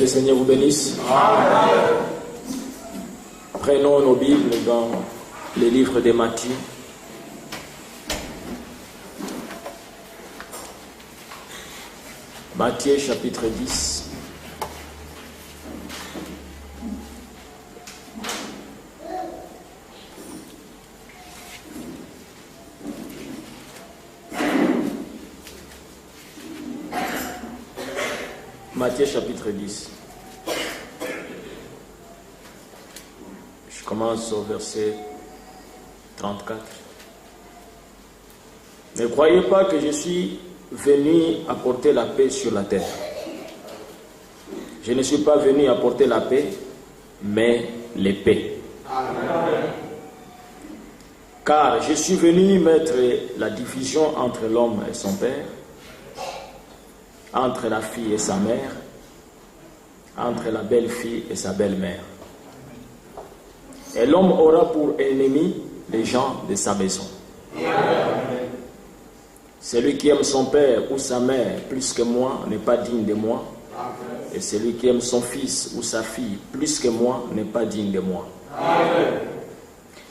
le Seigneur vous bénisse. Amen. Prenons nos Bibles dans les livres de Matthieu. Matthieu chapitre 10. Matthieu chapitre 10. Je commence au verset 34. Ne croyez pas que je suis venu apporter la paix sur la terre. Je ne suis pas venu apporter la paix, mais l'épée. Car je suis venu mettre la division entre l'homme et son père, entre la fille et sa mère, entre la belle-fille et sa belle-mère. Et l'homme aura pour ennemi les gens de sa maison. Celui qui aime son père ou sa mère plus que moi n'est pas digne de moi. Et celui qui aime son fils ou sa fille plus que moi n'est pas digne de moi.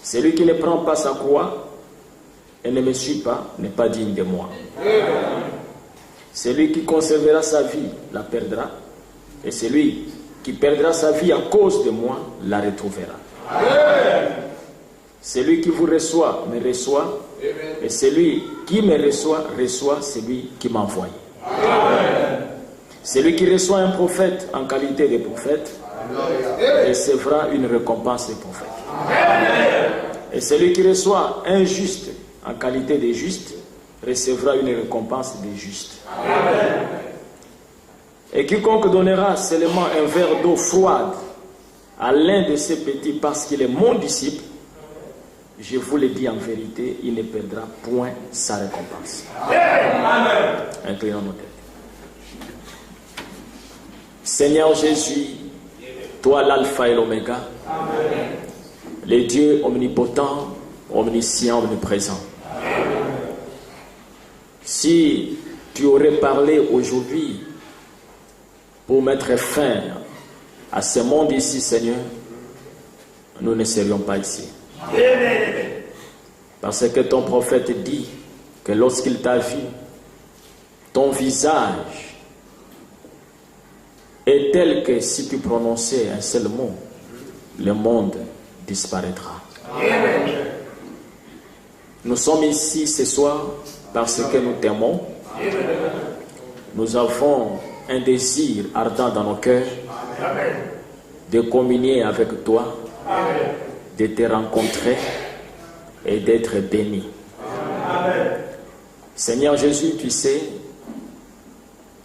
Celui qui ne prend pas sa croix et ne me suit pas n'est pas digne de moi. Celui qui conservera sa vie la perdra, et celui qui perdra sa vie à cause de moi la retrouvera. Celui qui vous reçoit me reçoit, et celui qui me reçoit reçoit celui qui m'a envoyé. Celui qui reçoit un prophète en qualité de prophète recevra une récompense de prophète. Et celui qui reçoit un juste en qualité de juste recevra une récompense des justes. Et quiconque donnera seulement un verre d'eau froide à l'un de ces petits parce qu'il est mon disciple, je vous le dis en vérité, il ne perdra point sa récompense. Inclinons nos têtes. Seigneur Jésus, toi l'alpha et l'oméga, le Dieu omnipotent, omniscient, omniprésent. Si tu aurais parlé aujourd'hui pour mettre fin à ce monde ici, Seigneur, nous ne serions pas ici. Parce que ton prophète dit que lorsqu'il t'a vu, ton visage est tel que si tu prononçais un seul mot, le monde disparaîtra. Nous sommes ici ce soir parce que nous t'aimons. Nous avons un désir ardent dans nos cœurs de communier avec toi, de te rencontrer et d'être béni. Seigneur Jésus, tu sais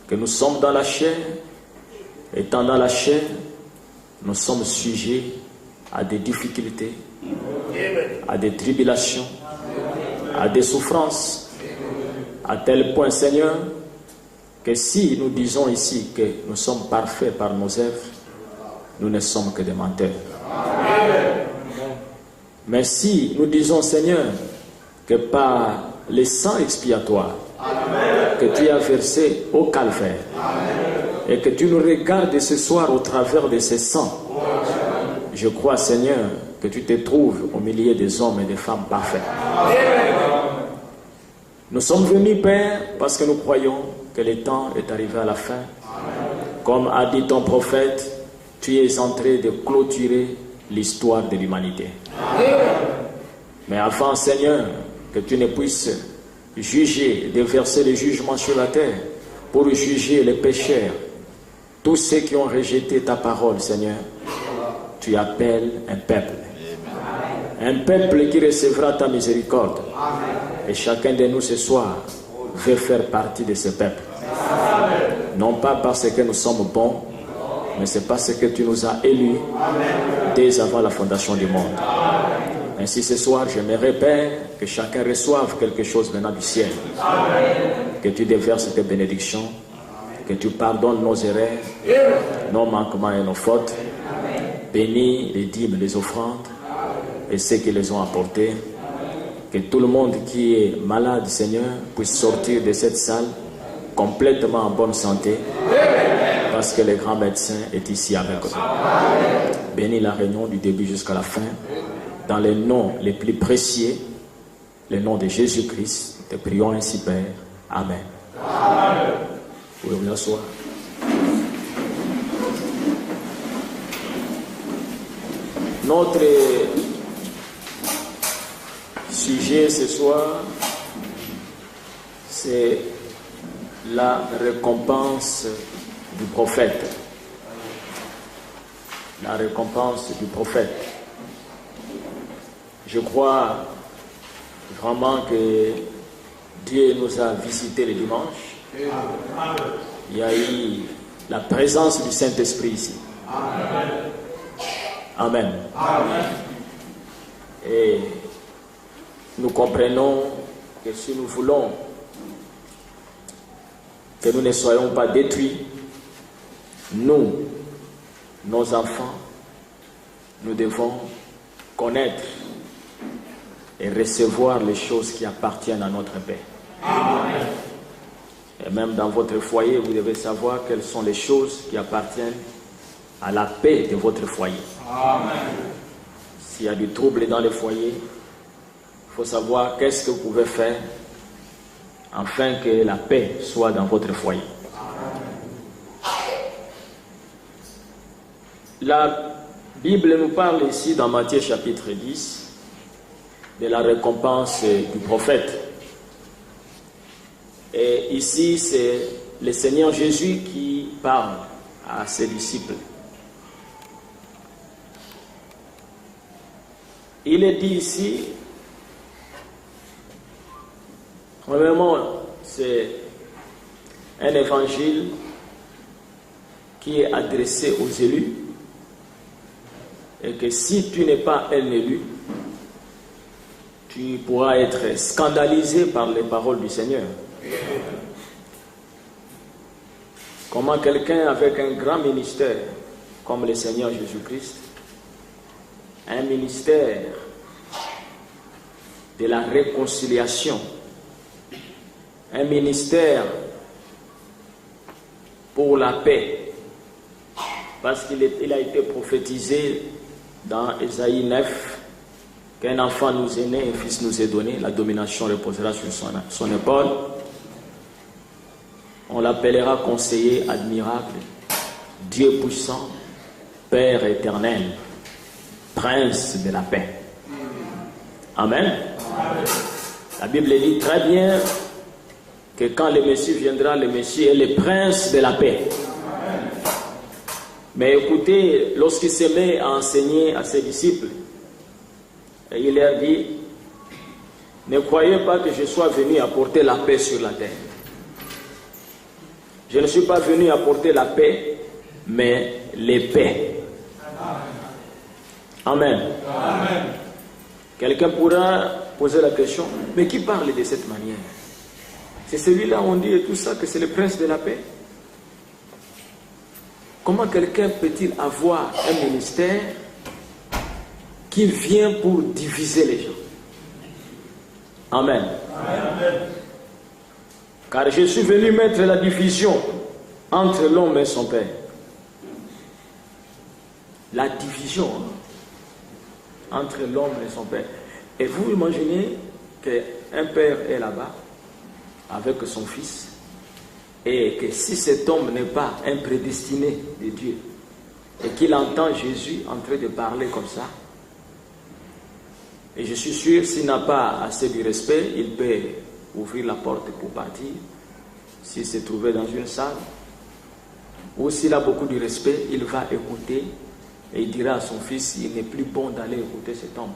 que nous sommes dans la chair. Étant dans la chair, nous sommes sujets à des difficultés, à des tribulations, à des souffrances, à tel point, Seigneur, que si nous disons ici que nous sommes parfaits par nos œuvres, nous ne sommes que des menteurs. Mais si nous disons, Seigneur, que par le sang expiatoire que tu as versé au calvaire, et que tu nous regardes ce soir au travers de ce sang, je crois, Seigneur, que tu te trouves au milieu des hommes et des femmes parfaits. Nous sommes venus, Père, parce que nous croyons que le temps est arrivé à la fin. Comme a dit ton prophète, tu es en train de clôturer l'histoire de l'humanité. Mais avant, Seigneur, que tu ne puisses juger, déverser le jugement sur la terre pour juger les pécheurs, tous ceux qui ont rejeté ta parole, Seigneur, tu appelles un peuple. Un peuple qui recevra ta miséricorde. Et chacun de nous ce soir veut faire partie de ce peuple. Non pas parce que nous sommes bons, mais c'est parce que tu nous as élus dès avant la fondation du monde. Ainsi ce soir, j'aimerais, Père, que chacun reçoive quelque chose venant du ciel. Que tu déverses tes bénédictions, que tu pardonnes nos erreurs, nos manquements et nos fautes. Bénis les dîmes, les offrandes et ceux qui les ont apportés. Que tout le monde qui est malade, Seigneur, puisse sortir de cette salle complètement en bonne santé. Parce que le grand médecin est ici avec nous. Bénis la réunion du début jusqu'à la fin. Dans les noms les plus précieux, le nom de Jésus-Christ, te prions ainsi, Père. Amen. Vous pouvez vous asseoir. Notre sujet ce soir, c'est la récompense du prophète. La récompense du prophète. Je crois vraiment que Dieu nous a visités le dimanche. Il y a eu la présence du Saint-Esprit ici. Amen. Et nous comprenons que si nous voulons que nous ne soyons pas détruits, nous, nos enfants, nous devons connaître et recevoir les choses qui appartiennent à notre paix. Amen. Et même dans votre foyer, vous devez savoir quelles sont les choses qui appartiennent à la paix de votre foyer. Amen. S'il y a du trouble dans le foyer, il faut savoir qu'est-ce que vous pouvez faire afin que la paix soit dans votre foyer. La Bible nous parle ici dans Matthieu chapitre 10 de la récompense du prophète. Et ici, c'est le Seigneur Jésus qui parle à ses disciples. Il est dit ici, premièrement, c'est un évangile qui est adressé aux élus, et que si tu n'es pas un élu, tu pourras être scandalisé par les paroles du Seigneur. Comment quelqu'un avec un grand ministère comme le Seigneur Jésus-Christ, un ministère de la réconciliation, un ministère pour la paix, parce qu'il a été prophétisé dans Ésaïe 9 qu'un enfant nous est né, un fils nous est donné, la domination reposera sur son épaule. On l'appellera conseiller admirable, Dieu puissant, Père éternel, Prince de la paix. Amen. La Bible dit très bien que quand le Messie viendra, le Messie est le Prince de la paix. Mais écoutez, lorsqu'il se met à enseigner à ses disciples, il leur dit, ne croyez pas que je sois venu apporter la paix sur la terre. Je ne suis pas venu apporter la paix, mais l'épée. Amen. Amen. Quelqu'un pourra poser la question, mais qui parle de cette manière? C'est celui-là, on dit et tout ça, que c'est le prince de la paix? Comment quelqu'un peut-il avoir un ministère qui vient pour diviser les gens? Amen. Amen. Car je suis venu mettre la division entre l'homme et son père. La division entre l'homme et son père. Et vous imaginez qu'un père est là-bas avec son fils, et que si cet homme n'est pas un prédestiné de Dieu, et qu'il entend Jésus en train de parler comme ça, et je suis sûr, s'il n'a pas assez de respect, il peut ouvrir la porte pour partir, s'il se trouvait dans une salle, ou s'il a beaucoup de respect, il va écouter, et il dira à son fils, il n'est plus bon d'aller écouter cet homme.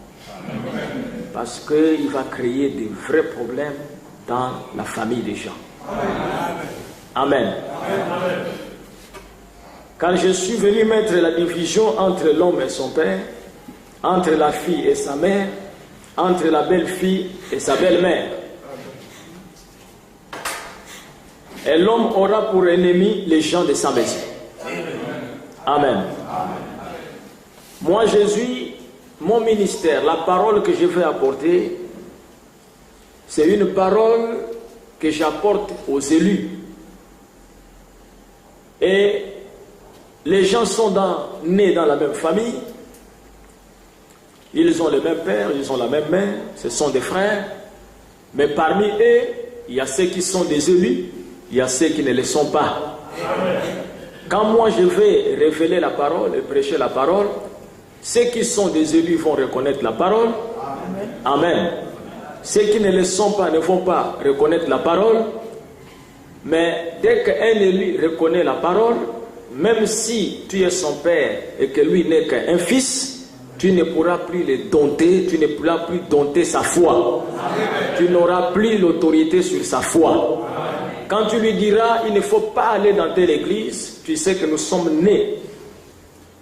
Parce qu'il va créer de vrais problèmes dans la famille des gens. Amen. Amen. Quand je suis venu mettre la division entre l'homme et son père, entre la fille et sa mère, entre la belle-fille et sa belle-mère. Et l'homme aura pour ennemi les gens de sa maison. Amen. Moi, Jésus, mon ministère, la parole que je vais apporter, c'est une parole que j'apporte aux élus. Et les gens sont nés dans la même famille, ils ont le même père, ils ont la même mère, ce sont des frères, mais parmi eux, il y a ceux qui sont des élus, il y a ceux qui ne le sont pas. Quand moi je vais révéler la parole et prêcher la parole, ceux qui sont des élus vont reconnaître la parole. Amen. Ceux qui ne le sont pas ne vont pas reconnaître la parole. Mais dès qu'un élu reconnaît la parole, même si tu es son père et que lui n'est qu'un fils, tu ne pourras plus le dompter, tu ne pourras plus dompter sa foi. Tu n'auras plus l'autorité sur sa foi. Quand tu lui diras, il ne faut pas aller dans telle église, tu sais que nous sommes nés.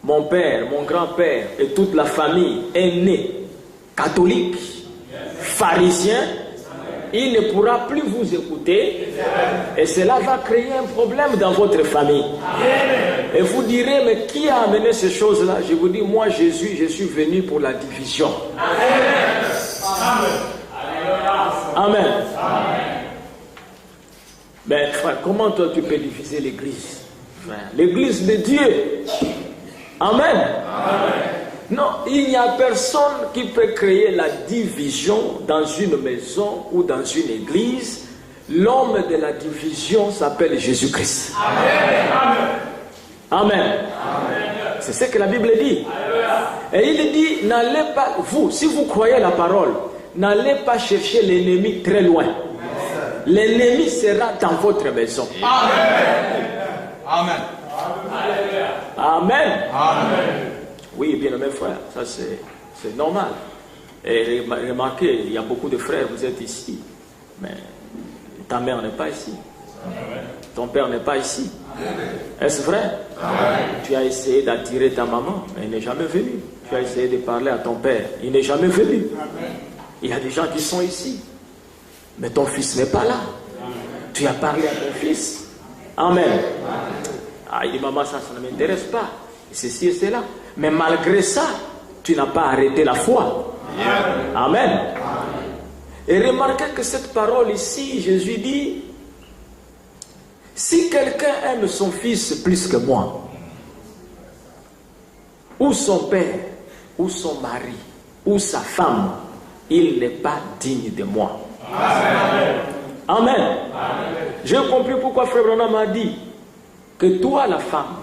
Mon père, mon grand-père et toute la famille est née catholique, pharisien. Il ne pourra plus vous écouter et cela va créer un problème dans votre famille. Et vous direz, mais qui a amené ces choses-là? Je vous dis, moi Jésus, je suis venu pour la division. Amen. Mais frère, comment toi tu peux diviser l'église? L'église de Dieu. Amen. Non, il n'y a personne qui peut créer la division dans une maison ou dans une église. L'homme de la division s'appelle Jésus-Christ. Amen. C'est ce que la Bible dit. Et il dit, n'allez pas, vous, si vous croyez la parole, n'allez pas chercher l'ennemi très loin. L'ennemi sera dans votre maison. Amen. Amen. Oui, bien mes frères, ça c'est normal. Et remarquez, il y a beaucoup de frères, vous êtes ici, mais ta mère n'est pas ici. Ton père n'est pas ici. Est-ce vrai? Tu as essayé d'attirer ta maman, mais elle n'est jamais venue. Tu as essayé de parler à ton père, il n'est jamais venu. Il y a des gens qui sont ici, mais ton fils n'est pas là. Tu as parlé à ton fils. Amen. Ah, il dit, maman, ça ne m'intéresse pas. Ceci et cela. Mais malgré ça, tu n'as pas arrêté la foi. Amen. Et remarquez que cette parole ici, Jésus dit, si quelqu'un aime son fils plus que moi, ou son père, ou son mari, ou sa femme, il n'est pas digne de moi. Amen. J'ai compris pourquoi Frère Branham m'a dit que toi, la femme,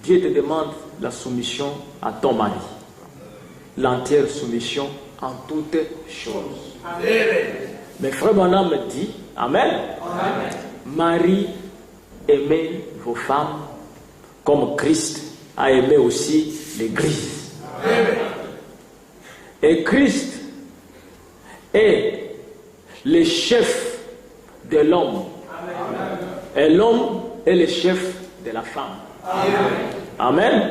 Dieu te demande la soumission à ton mari. L'entière soumission en toutes choses. Mais Frère Branham me dit, Amen. Marie, aimez vos femmes comme Christ a aimé aussi l'Église. Et Christ est le chef de l'homme. Et l'homme est le chef de la femme. Amen.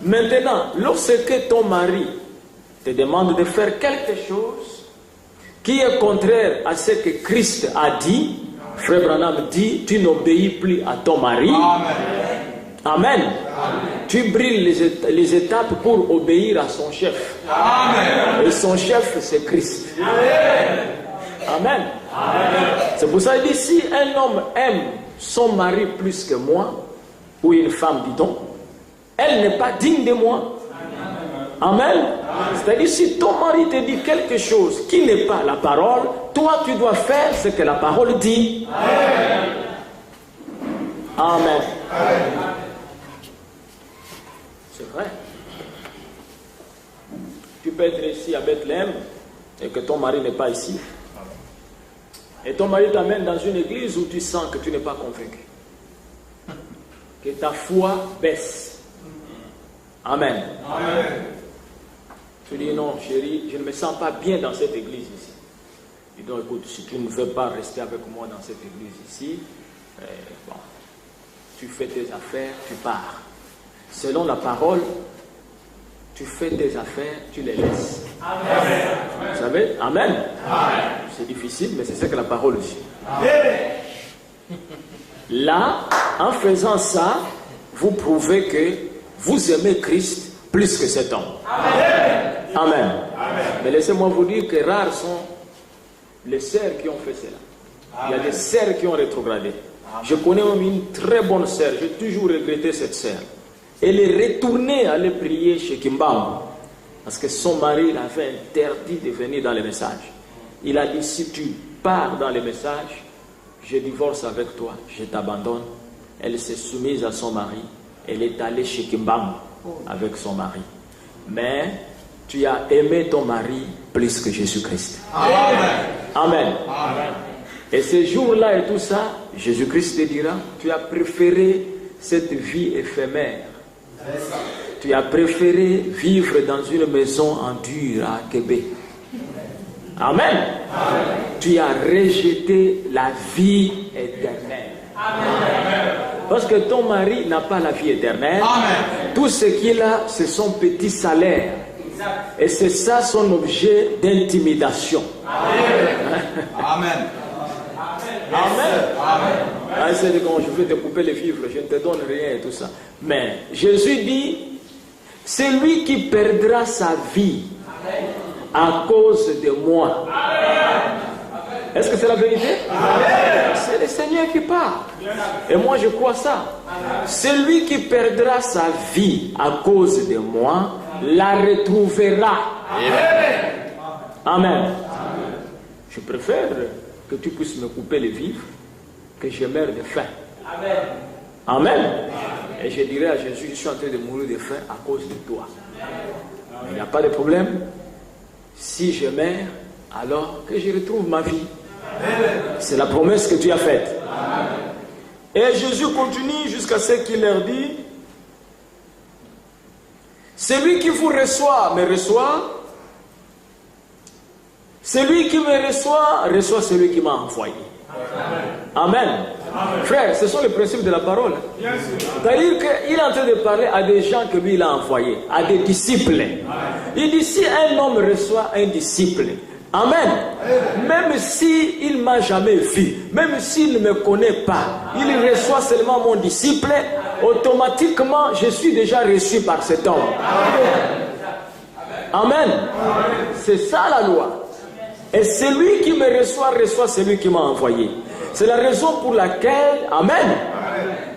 Maintenant, lorsque ton mari te demande de faire quelque chose qui est contraire à ce que Christ a dit, Frère Branham dit, tu n'obéis plus à ton mari. Amen. Tu brilles les étapes pour obéir à son chef. Et son chef, c'est Christ. Amen. C'est pour ça qu'il dit, si un homme aime son mari plus que moi, ou une femme, dit-on, elle n'est pas digne de moi. Amen. C'est-à-dire, si ton mari te dit quelque chose qui n'est pas la parole, toi tu dois faire ce que la parole dit. Amen. C'est vrai. Tu peux être ici à Bethléem et que ton mari n'est pas ici. Et ton mari t'amène dans une église où tu sens que tu n'es pas convaincu. Que ta foi baisse. Amen. Tu dis non, chérie, je ne me sens pas bien dans cette église ici. Dis donc, écoute, si tu ne veux pas rester avec moi dans cette église ici, bon, tu fais tes affaires, tu pars. Selon la parole, tu fais tes affaires, tu les laisses. Amen. Vous savez? Amen. C'est difficile, mais c'est ce que la parole dit. Là, en faisant ça, vous prouvez que vous aimez Christ plus que cet homme. Amen. Mais laissez-moi vous dire que rares sont les sœurs qui ont fait cela. Il y a des sœurs qui ont rétrogradé. Je connais même une très bonne sœur, j'ai toujours regretté cette sœur. Elle est retournée aller prier chez Kimbam parce que son mari l'avait interdit de venir dans les messages. Il a dit, si tu pars dans les messages, je divorce avec toi, je t'abandonne. Elle s'est soumise à son mari. Elle est allée chez Kimbam avec son mari. Mais tu as aimé ton mari plus que Jésus-Christ. Amen. Amen. Amen. Et ces jours-là et tout ça, Jésus-Christ te dira, tu as préféré cette vie éphémère. Tu as préféré vivre dans une maison en dur à Québec. Amen. Amen. Tu as rejeté la vie éternelle. Amen. Parce que ton mari n'a pas la vie éternelle. Amen. Tout ce qu'il a, c'est son petit salaire. Exact. Et c'est ça son objet d'intimidation. Amen. Amen. Amen. Amen. C'est quand je vais te couper les vivres, je ne te donne rien et tout ça. Mais Jésus dit, c'est lui qui perdra sa vie à cause de moi. Est-ce que c'est la vérité? C'est le Seigneur qui parle. Et moi je crois ça. Celui qui perdra sa vie à cause de moi la retrouvera. Amen. Je préfère que tu puisses me couper les vivres que je meure de faim. Amen. Amen. Et je dirai à Jésus, je suis en train de mourir de faim à cause de toi. Mais il n'y a pas de problème. Si je meurs, alors que je retrouve ma vie. C'est la promesse que tu as faite. Et Jésus continue jusqu'à ce qu'il leur dit, celui qui vous reçoit me reçoit. Celui qui me reçoit, reçoit celui qui m'a envoyé. Amen. Amen. Frère, ce sont les principes de la parole. C'est-à-dire qu'il est en train de parler à des gens que lui il a envoyés, à des disciples. Amen. Il dit, si un homme reçoit un disciple, Amen. Même s'il ne m'a jamais vu, même s'il ne me connaît pas, il reçoit seulement mon disciple, automatiquement je suis déjà reçu par cet homme. Amen. C'est ça la loi. Et celui qui me reçoit, reçoit celui qui m'a envoyé. C'est la raison pour laquelle, Amen,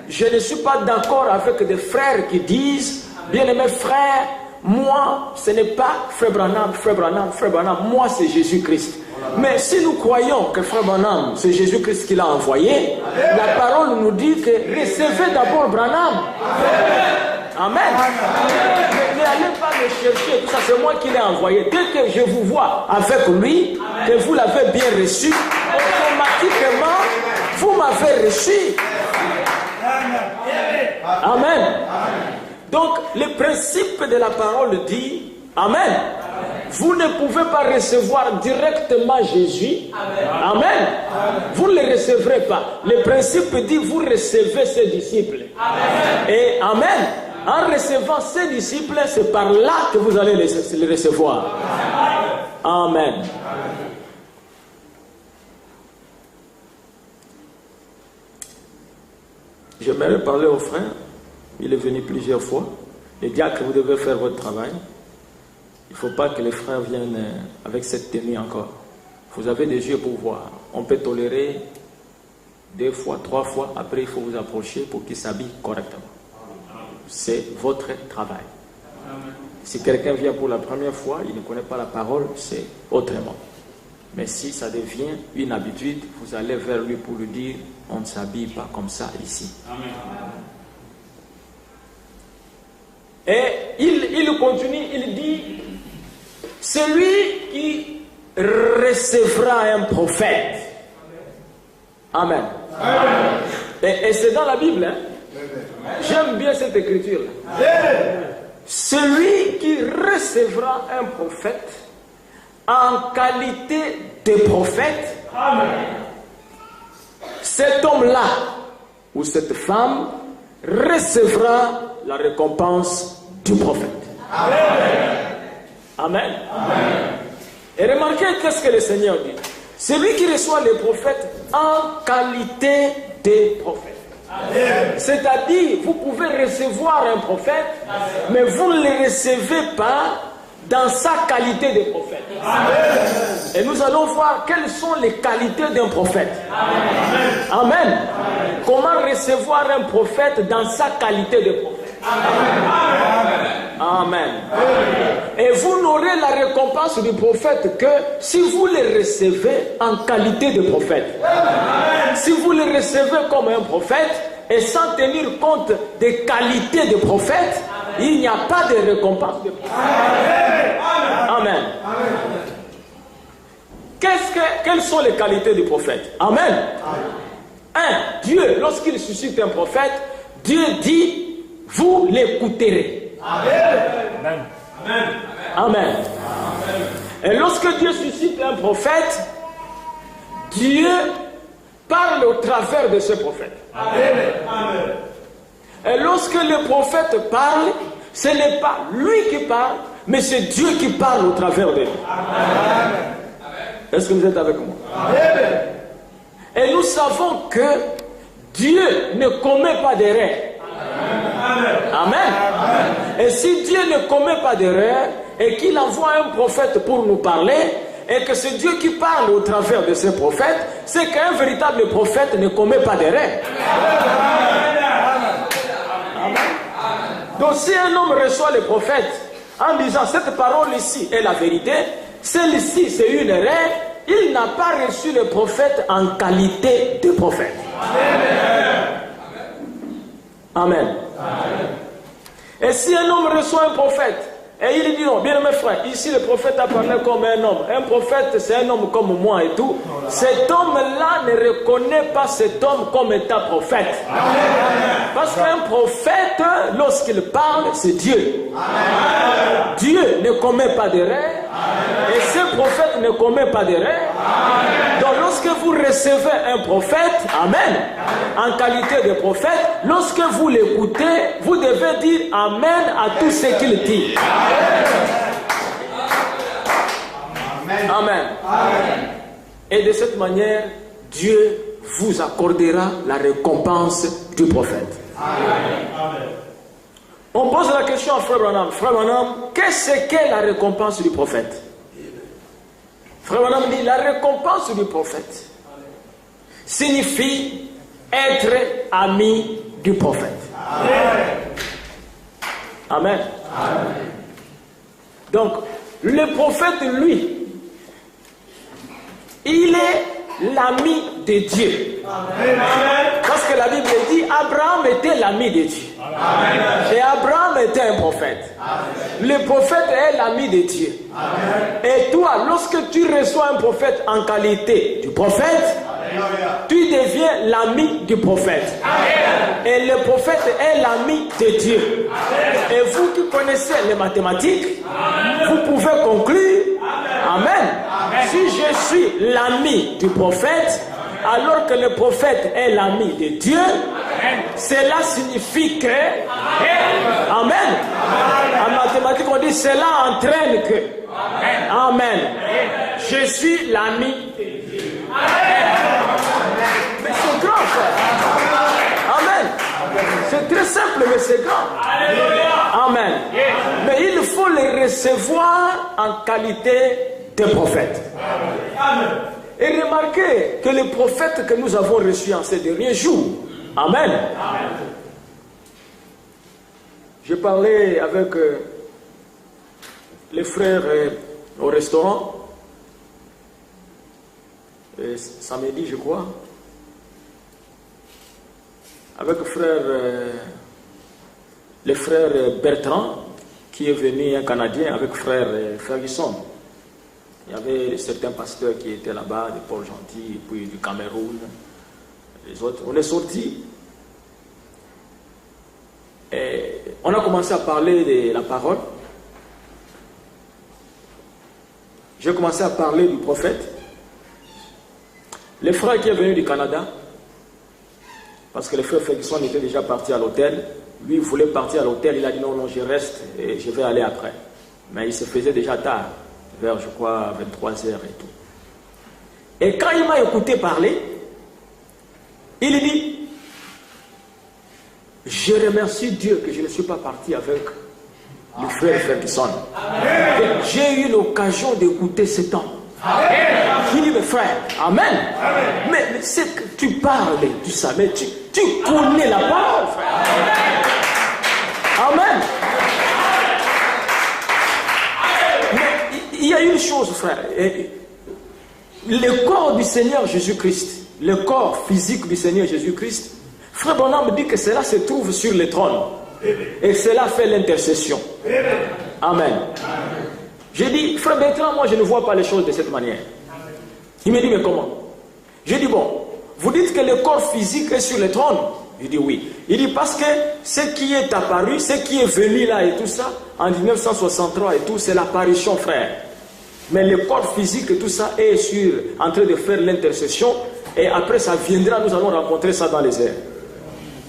je ne suis pas d'accord avec des frères qui disent, bien-aimés frères, moi, ce n'est pas Frère Branham, Frère Branham, Frère Branham, moi c'est Jésus-Christ. Mais si nous croyons que Frère Branham, c'est Jésus-Christ qui l'a envoyé, la parole nous dit que recevez d'abord Branham. Amen. N'allez pas me chercher, tout ça, c'est moi qui l'ai envoyé. Dès que je vous vois avec lui, que vous l'avez bien reçu, automatiquement, vous m'avez reçu. Amen. Donc, le principe de la parole dit, Amen. Vous ne pouvez pas recevoir directement Jésus. Amen. Vous ne le recevrez pas. Le principe dit, vous recevez ses disciples. Et Amen. En recevant ses disciples, c'est par là que vous allez les recevoir. Amen. J'aimerais parler au frère. Il est venu plusieurs fois. Les diacres, vous devez faire votre travail. Il ne faut pas que les frères viennent avec cette tenue encore. Vous avez des yeux pour voir. On peut tolérer 2 fois, 3 fois. Après, il faut vous approcher pour qu'ils s'habillent correctement. C'est votre travail. Si quelqu'un vient pour la première fois, il ne connaît pas la parole, c'est autrement. Mais si ça devient une habitude, vous allez vers lui pour lui dire, on ne s'habille pas comme ça ici. Amen. Et il continue, il dit, celui qui recevra un prophète. Amen. Amen. Et c'est dans la Bible, hein? J'aime bien cette écriture. Celui qui recevra un prophète en qualité de prophète, cet homme-là ou cette femme recevra la récompense du prophète. Amen. Et remarquez qu'est-ce que le Seigneur dit. Celui qui reçoit les prophètes en qualité de prophète. C'est-à-dire, vous pouvez recevoir un prophète, mais vous ne le recevez pas dans sa qualité de prophète. Et nous allons voir quelles sont les qualités d'un prophète. Amen. Comment recevoir un prophète dans sa qualité de prophète. Amen. Et vous n'aurez la récompense du prophète que si vous le recevez en qualité de prophète. Si vous le recevez comme un prophète et sans tenir compte des qualités de prophète, il n'y a pas de récompense de prophète. Amen. Quelles sont les qualités du prophète? Amen. Dieu, lorsqu'il suscite un prophète, Dieu dit, vous l'écouterez. Amen. Amen. Et lorsque Dieu suscite un prophète, Dieu parle au travers de ce prophète. Amen. Et lorsque le prophète parle, ce n'est pas lui qui parle, mais c'est Dieu qui parle au travers de lui. Amen. Est-ce que vous êtes avec moi? Amen. Et nous savons que Dieu ne commet pas d'erreur. Amen. Amen. Et si Dieu ne commet pas d'erreur et qu'il envoie un prophète pour nous parler, et que c'est Dieu qui parle au travers de ce prophète, c'est qu'un véritable prophète ne commet pas d'erreur. Amen. Donc si un homme reçoit le prophète en disant cette parole ici est la vérité, celle-ci c'est une erreur, il n'a pas reçu le prophète en qualité de prophète. Amen. Amen. Et si un homme reçoit un prophète et il dit non, bien mes frères, ici le prophète a parlé comme un homme. Un prophète c'est un homme comme moi et tout. Cet homme-là ne reconnaît pas cet homme comme étant prophète. Parce qu'un prophète, lorsqu'il parle, c'est Dieu. Dieu ne commet pas d'erreur. Et ce prophète ne commet pas d'erreur. Donc lorsque vous recevez un prophète, amen, en qualité de prophète, lorsque vous l'écoutez, vous devez dire amen à tout ce qu'il dit. Amen. Amen. Et de cette manière, Dieu vous accordera la récompense du prophète. Amen. On pose la question à Frère Branham. Frère Branham, qu'est-ce qu'est la récompense du prophète? Frère Branham dit, la récompense du prophète signifie être ami du prophète. Amen. Amen. Donc, le prophète, lui, il est l'ami de Dieu. Amen. Parce que la Bible dit, Abraham était l'ami de Dieu. Amen. Et Abraham était un prophète. Amen. Le prophète est l'ami de Dieu. Amen. Et toi, lorsque tu reçois un prophète en qualité du prophète, tu deviens l'ami du prophète. Amen. Et le prophète est l'ami de Dieu. Amen. Et vous qui connaissez les mathématiques, amen, vous pouvez conclure, amen, amen, si je suis l'ami du prophète, alors que le prophète est l'ami de Dieu, amen, cela signifie que, amen, amen. En mathématiques on dit cela entraîne que, amen, amen, je suis l'ami de Dieu. Amen. Mais c'est grand, frère. Amen. C'est très simple, mais c'est grand. Amen. Mais il faut les recevoir en qualité de prophète. Amen. Et remarquez que les prophètes que nous avons reçus en ces derniers jours, amen. Amen. J'ai parlé avec les frères au restaurant, samedi je crois, avec le frère Bertrand, qui est venu, un Canadien, avec frère Ferguson. Il y avait certains pasteurs qui étaient là-bas, de Paul Gentil, puis du Cameroun, les autres. On est sortis et on a commencé à parler de la parole. J'ai commencé à parler du prophète. Le frère qui est venu du Canada, parce que le frère Ferguson était déjà parti à l'hôtel, lui il voulait partir à l'hôtel, il a dit non, je reste et je vais aller après. Mais il se faisait déjà tard, vers je crois 23h et tout. Et quand il m'a écouté parler, il dit, je remercie Dieu que je ne suis pas parti avec le frère Ferguson. J'ai eu l'occasion d'écouter cet homme. Il dit, mes frères, Amen. Mais c'est que tu parles, tu sais, mais tu connais la parole, frère. Amen. Mais il y a une chose, frère. Le corps du Seigneur Jésus-Christ, le corps physique du Seigneur Jésus-Christ, frère Branham dit que cela se trouve sur le trône. Et cela fait l'intercession. Amen. J'ai dit, frère Bertrand, moi je ne vois pas les choses de cette manière. Il me dit, mais comment? J'ai dit, bon, vous dites que le corps physique est sur le trône? Il dit oui. Il dit, parce que ce qui est apparu, ce qui est venu là et tout ça, en 1963 et tout, c'est l'apparition, frère. Mais le corps physique et tout ça est en train de faire l'intercession, et après ça viendra, nous allons rencontrer ça dans les airs.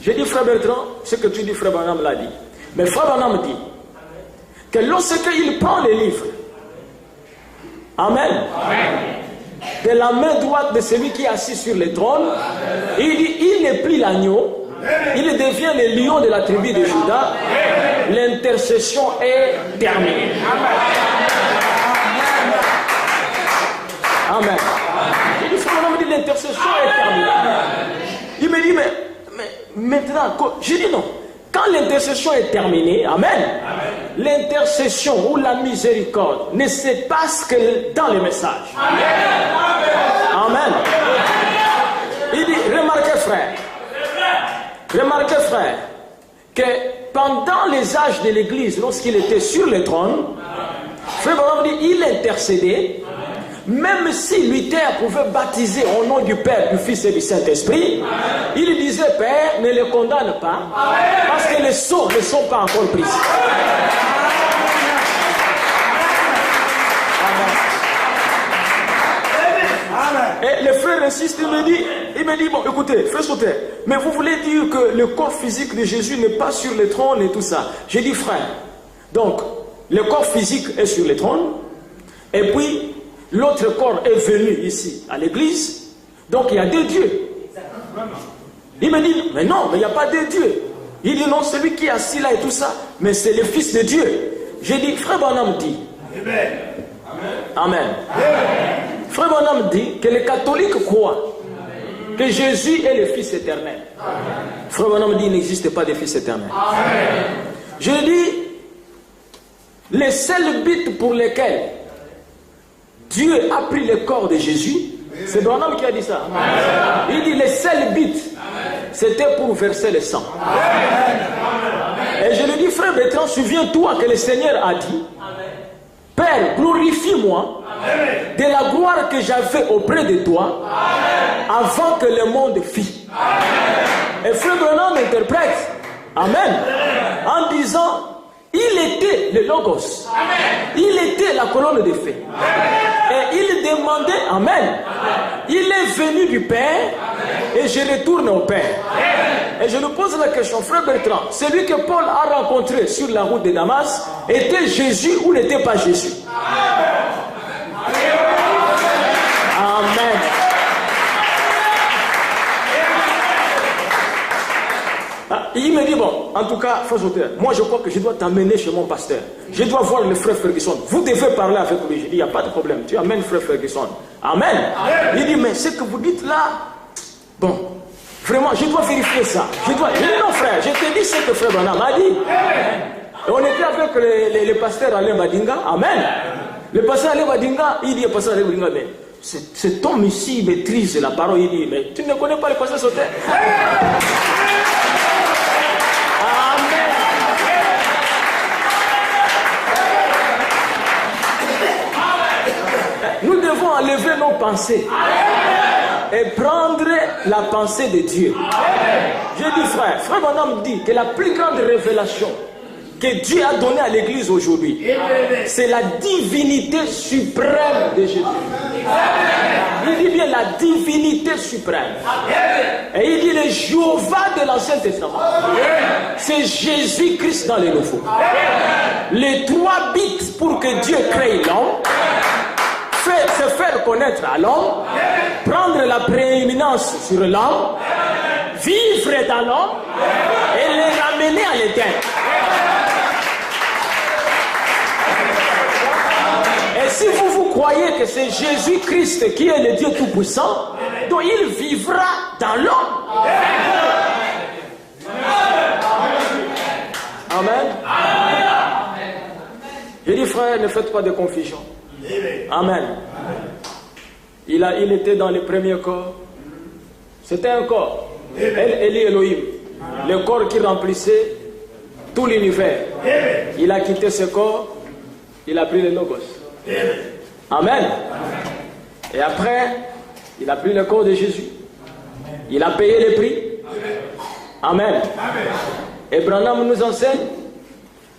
J'ai dit, frère Bertrand, ce que tu dis, frère Branham l'a dit. Mais frère Branham dit que lorsqu'il prend les livres, Amen, de la main droite de celui qui est assis sur le trône, il dit, il ne plie l'agneau, il devient le lion de la tribu de Juda, l'intercession est terminée. Amen. Il dit, frère Branham dit, l'intercession est terminée. Il me dit, mais maintenant, j'ai dit non. Quand l'intercession est terminée, Amen, l'intercession ou la miséricorde ne se passe que dans les messages. Amen. Il dit, remarquez frère, que pendant les âges de l'Église, lorsqu'il était sur le trône, frère Branham dit, il intercédait. Même si Luther pouvait baptiser au nom du Père, du Fils et du Saint-Esprit, il disait, Père, ne le condamne pas, parce que les sceaux ne sont pas encore pris. Et le frère insiste, il me dit, bon, écoutez, frère Sauter, mais vous voulez dire que le corps physique de Jésus n'est pas sur le trône et tout ça? J'ai dit, frère, donc, le corps physique est sur le trône, et puis, l'autre corps est venu ici, à l'église. Donc il y a deux dieux. Il me dit, mais non, mais il n'y a pas deux dieux. Il dit, non, celui qui est assis là et tout ça, mais c'est le Fils de Dieu. J'ai dit, frère Branham dit. Amen. Frère Branham dit que les catholiques croient que Jésus est le Fils éternel. Frère Branham dit, il n'existe pas de Fils éternel. Je dis, les seuls buts pour lesquels Dieu a pris le corps de Jésus, c'est Branham qui a dit ça. Il dit, les seuls buts, c'était pour verser le sang. Et je lui dis, frère Bertrand, souviens-toi que le Seigneur a dit, Père, glorifie-moi de la gloire que j'avais auprès de toi avant que le monde fît. Et frère Branham interprète, Amen, en disant, il était le Logos. Il était la colonne de feu. Et il demandait, Amen, il est venu du Père et je retourne au Père. Et je lui pose la question, frère Bertrand, celui que Paul a rencontré sur la route de Damas, était Jésus ou n'était pas Jésus? Amen. Il me dit, bon, en tout cas, frère Sauter, moi je crois que je dois t'amener chez mon pasteur. Je dois voir le frère Ferguson. Vous devez parler avec lui. Je dis, il n'y a pas de problème. Tu amènes frère Ferguson. Amen. Il dit, mais ce que vous dites là, bon, vraiment, je dois vérifier ça. Je dis, non frère, je te dis ce que frère Branham m'a dit. Et on était avec le pasteur Alain Badinga. Amen. Le pasteur Alain Badinga, il dit, le pasteur Alain Badinga, mais cet homme ici maîtrise la parole. Il dit, mais tu ne connais pas le pasteur Sauter? Nous devons enlever nos pensées et prendre la pensée de Dieu. Je dis frère Branham dit que la plus grande révélation que Dieu a donnée à l'église aujourd'hui, c'est la divinité suprême de Jésus. Il dit bien la divinité suprême. Et il dit le Jéhovah de l'Ancien Testament, c'est Jésus-Christ dans le Nouveau. Les trois buts pour que Dieu crée l'homme, se faire connaître à l'homme, prendre la prééminence sur l'homme, vivre dans l'homme et le ramener à l'éternel. si vous croyez que c'est Jésus-Christ qui est le Dieu Tout-Puissant, donc il vivra dans l'homme. Amen. Je dis, frère, ne faites pas de confusion. Amen. Il était dans le premier corps. C'était un corps. Eli Elohim. Le corps qui remplissait tout l'univers. Il a quitté ce corps. Il a pris le Logos. Amen. Et après, il a pris le corps de Jésus. Il a payé le prix. Amen. Et Branham nous enseigne,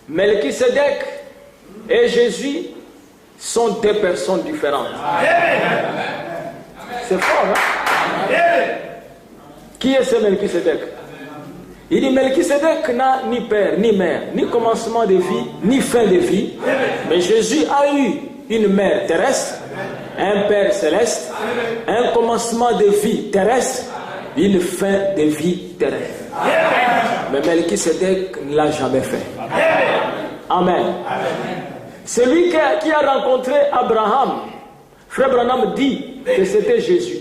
Melchisedec et Jésus sont deux personnes différentes. C'est fort, hein? Qui est ce Melchisedec? Il dit, Melchisedec n'a ni père, ni mère, ni commencement de vie, ni fin de vie. Mais Jésus a eu une mère terrestre, un père céleste, un commencement de vie terrestre, une fin de vie terrestre. Mais Melchisedec ne l'a jamais fait. Amen. Celui qui a rencontré Abraham, Frère Branham dit que c'était Jésus.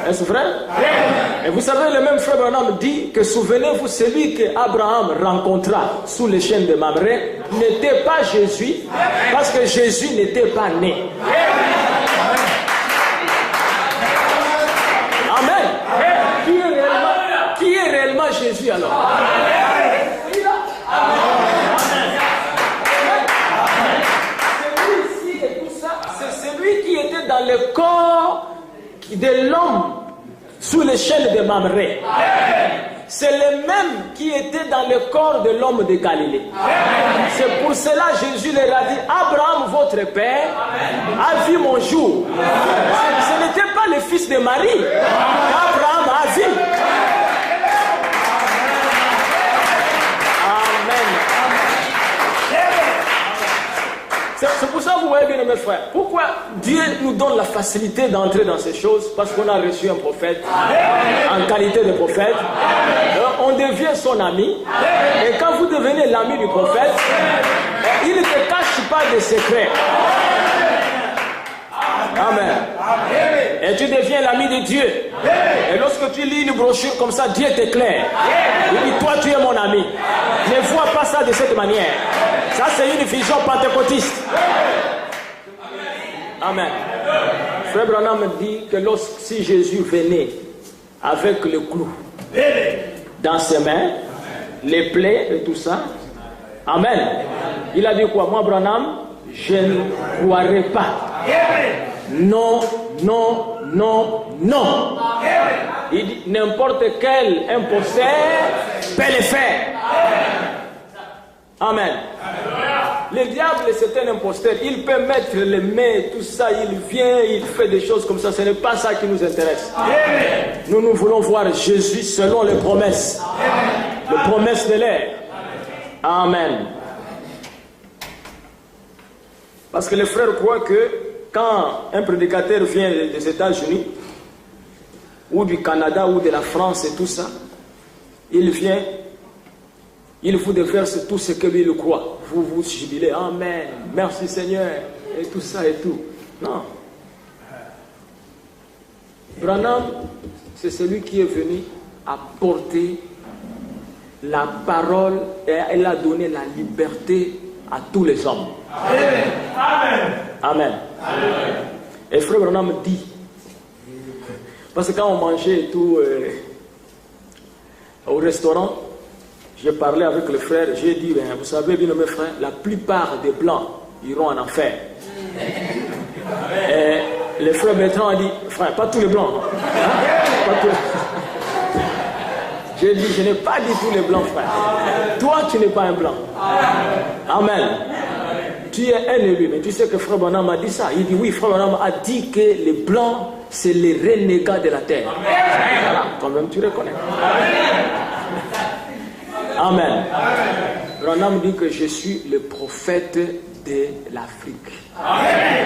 Est-ce vrai? Et vous savez, le même Frère Branham dit que, souvenez-vous, celui que Abraham rencontra sous les chaînes de Mamré n'était pas Jésus, parce que Jésus n'était pas né. Amen. Qui est réellement Jésus alors? Celui-ci et tout ça, c'est celui qui était dans le corps de l'homme sous les chaînes de Mamré. C'est le même qui était dans le corps de l'homme de Galilée. C'est pour cela Jésus leur a dit, Abraham, votre père, a vu mon jour. Ce n'était pas le fils de Marie qu'Abraham a vu. C'est pour ça que vous voyez bien, mes frères, pourquoi Dieu nous donne la facilité d'entrer dans ces choses? Parce qu'on a reçu un prophète en qualité de prophète. On devient son ami. Et quand vous devenez l'ami du prophète, il ne te cache pas de secrets. Amen. Et tu deviens l'ami de Dieu. Et lorsque tu lis une brochure comme ça, Dieu t'éclaire. Il dit, toi tu es mon ami. Ne vois pas ça de cette manière. Ça c'est une vision pentecôtiste. Amen. Frère Branham dit que si Jésus venait avec le clou dans ses mains, les plaies et tout ça, amen. Il a dit quoi? Moi Branham, je ne croirai pas. Non, non, non, non. Il dit n'importe quel imposteur peut le faire. Amen. Le diable, c'est un imposteur. Il peut mettre les mains, tout ça, il vient, il fait des choses comme ça. Ce n'est pas ça qui nous intéresse. Nous voulons voir Jésus selon les promesses. Les promesses de l'air. Amen. Parce que les frères croient que quand un prédicateur vient des États-Unis, ou du Canada, ou de la France et tout ça, il vient, il vous déverse tout ce que lui il croit. Vous vous jubilez, Amen, merci Seigneur, et tout ça et tout. Non. Branham, c'est celui qui est venu apporter la parole et il a donné la liberté à tous les hommes. Amen. Amen. Et Frère Branham dit, parce que quand on mangeait et tout au restaurant, j'ai parlé avec le frère, j'ai dit, vous savez bien mes frères, la plupart des blancs iront en enfer. Et le frère Bertrand a dit, frère, pas tous les blancs. Pas tous les... J'ai dit, je n'ai pas dit tous les blancs, frère. Toi, tu n'es pas un blanc. Amen. Tu es un élu, mais tu sais que Frère Branham a dit ça. Il dit, oui, Frère Branham a dit que les blancs, c'est les renégats de la terre. Voilà, quand même, tu reconnais. Amen. Branham dit que je suis le prophète de l'Afrique. Amen.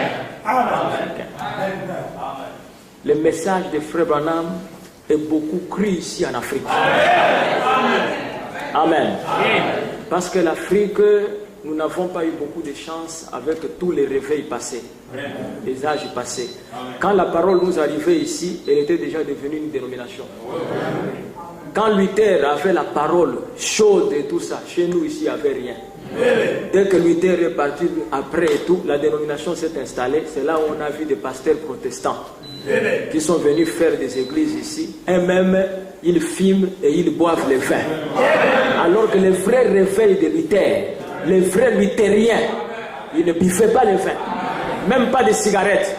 Le message de Frère Branham est beaucoup cru ici en Afrique. Amen. Parce que l'Afrique nous n'avons pas eu beaucoup de chance avec tous les réveils passés, les âges passés. Quand la parole nous arrivait ici, elle était déjà devenue une dénomination. Quand Luther avait la parole chaude et tout ça, chez nous ici, il n'y avait rien. Dès que Luther est parti après et tout, la dénomination s'est installée. C'est là où on a vu des pasteurs protestants qui sont venus faire des églises ici. Et même, ils fument et ils boivent le vin. Alors que les vrais réveils de Luther, les vrais luthériens, ils ne biffaient pas le vin. Même pas de cigarettes.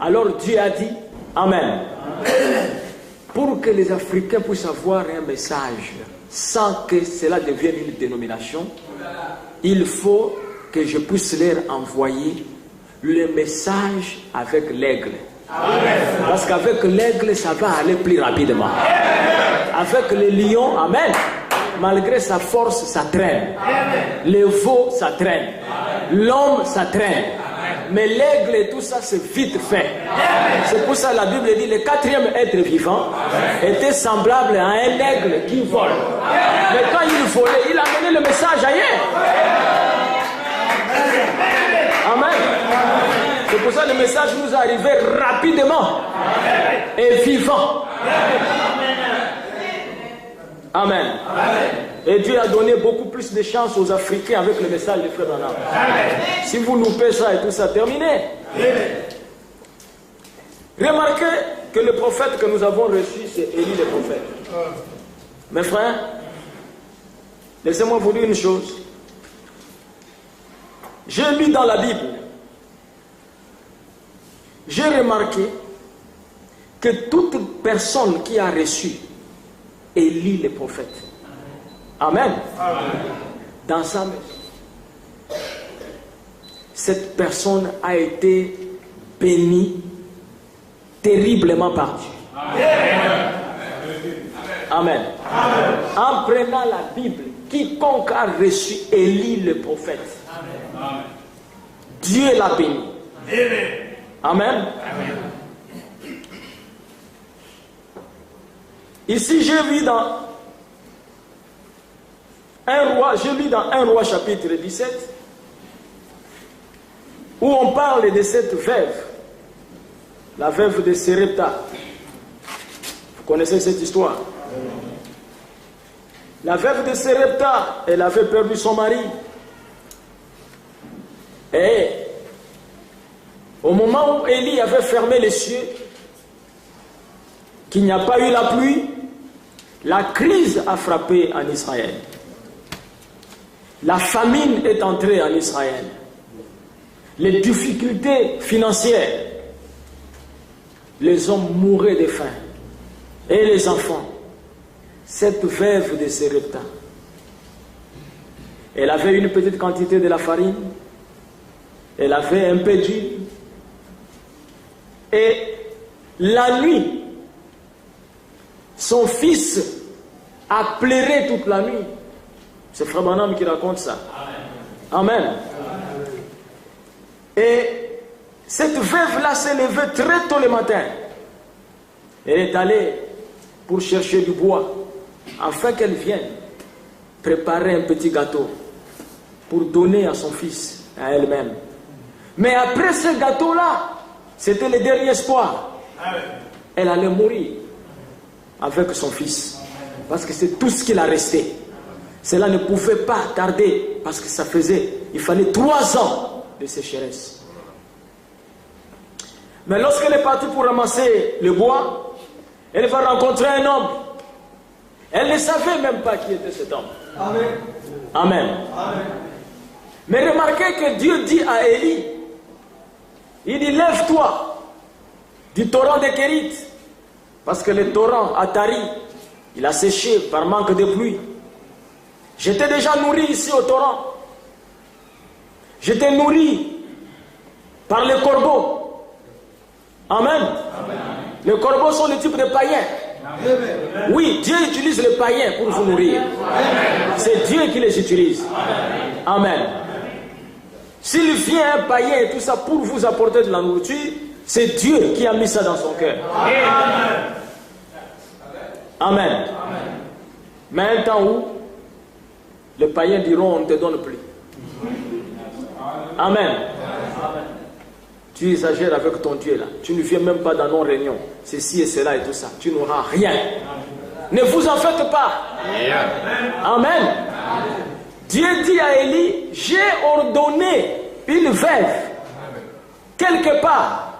Alors Dieu a dit, Amen. Pour que les Africains puissent avoir un message sans que cela devienne une dénomination, il faut que je puisse leur envoyer le message avec l'aigle. Parce qu'avec l'aigle, ça va aller plus rapidement. Avec le lion, amen, malgré sa force, ça traîne. Le veau, ça traîne. L'homme, ça traîne. Mais l'aigle et tout ça, c'est vite fait. C'est pour ça que la Bible dit le quatrième être vivant était semblable à un aigle qui vole. Mais quand il volait, il a amené le message ailleurs. Amen. C'est pour ça que le message nous est arrivé rapidement et vivant. Amen. Et Dieu a donné beaucoup plus de chance aux Africains avec le message de Frère Branham. Si vous loupez ça et tout ça, terminé. Remarquez que le prophète que nous avons reçu, c'est Élie le prophète. Mes frères, laissez-moi vous dire une chose. J'ai lu dans la Bible, j'ai remarqué que toute personne qui a reçu Élie le prophète, Amen, dans sa maison, cette personne a été bénie terriblement par Dieu. Amen. En prenant la Bible, quiconque a reçu Élie le prophète, Dieu l'a béni. Amen. Ici, j'ai vu dans 1 Roi chapitre 17, où on parle de cette veuve, la veuve de Sérepta. Vous connaissez cette histoire? La veuve de Sérepta, elle avait perdu son mari. Et au moment où Élie avait fermé les cieux, qu'il n'y a pas eu la pluie, la crise a frappé en Israël. La famine est entrée en Israël. Les difficultés financières. Les hommes mouraient de faim. Et les enfants. Cette veuve de Sérepta, elle avait une petite quantité de la farine. Elle avait un peu d'huile. Et la nuit, son fils a pleuré toute la nuit. C'est Frère Branham qui raconte ça. Amen. Amen. Et cette veuve-là s'est levée très tôt le matin. Elle est allée pour chercher du bois, afin qu'elle vienne préparer un petit gâteau pour donner à son fils, à elle-même. Mais après ce gâteau-là, c'était le dernier espoir. Elle allait mourir avec son fils. Parce que c'est tout ce qu'il a resté. Cela ne pouvait pas tarder, parce que ça faisait, il fallait 3 ans de sécheresse. Mais lorsqu'elle est partie pour ramasser le bois, elle va rencontrer un homme. Elle ne savait même pas qui était cet homme. Amen. Amen. Amen. Mais remarquez que Dieu dit à Élie, il dit, lève-toi du torrent de Kérit, parce que le torrent a tari, il a séché par manque de pluie. J'étais déjà nourri ici au torrent. J'étais nourri par les corbeaux. Amen. Amen. Les corbeaux sont le type de païens. Amen. Oui, Dieu utilise les païens pour vous nourrir. C'est Dieu qui les utilise. Amen. Amen. S'il vient un païen et tout ça pour vous apporter de la nourriture, c'est Dieu qui a mis ça dans son cœur. Amen. Amen. Amen. Mais un temps où les païens diront, on ne te donne plus. Amen. Tu exagères avec ton Dieu là. Tu ne viens même pas dans nos réunions. Ceci et cela et tout ça. Tu n'auras rien. Ne vous en faites pas. Amen. Dieu dit à Élie, j'ai ordonné une veuve quelque part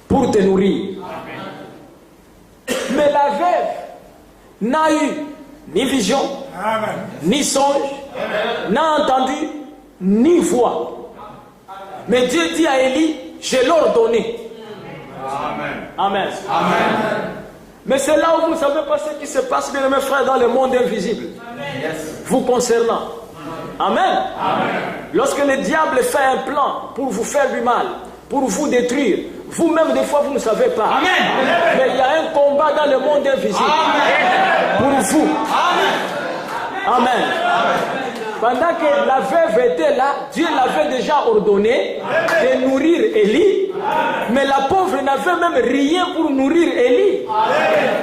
pour te nourrir. Mais la veuve n'a eu ni vision, ni songe, n'a entendu, ni voix. Mais Dieu dit à Élie, je l'ai ordonné. Amen. Mais c'est là où vous ne savez pas ce qui se passe, bien mes frères, dans le monde invisible. Vous concernant. Amen. Lorsque le diable fait un plan pour vous faire du mal, pour vous détruire, vous-même des fois vous ne savez pas. Mais il y a un combat dans le monde invisible. Pour vous. Amen. Pendant que la veuve était là, Dieu l'avait déjà ordonné de nourrir Élie, mais la pauvre n'avait même rien pour nourrir Élie.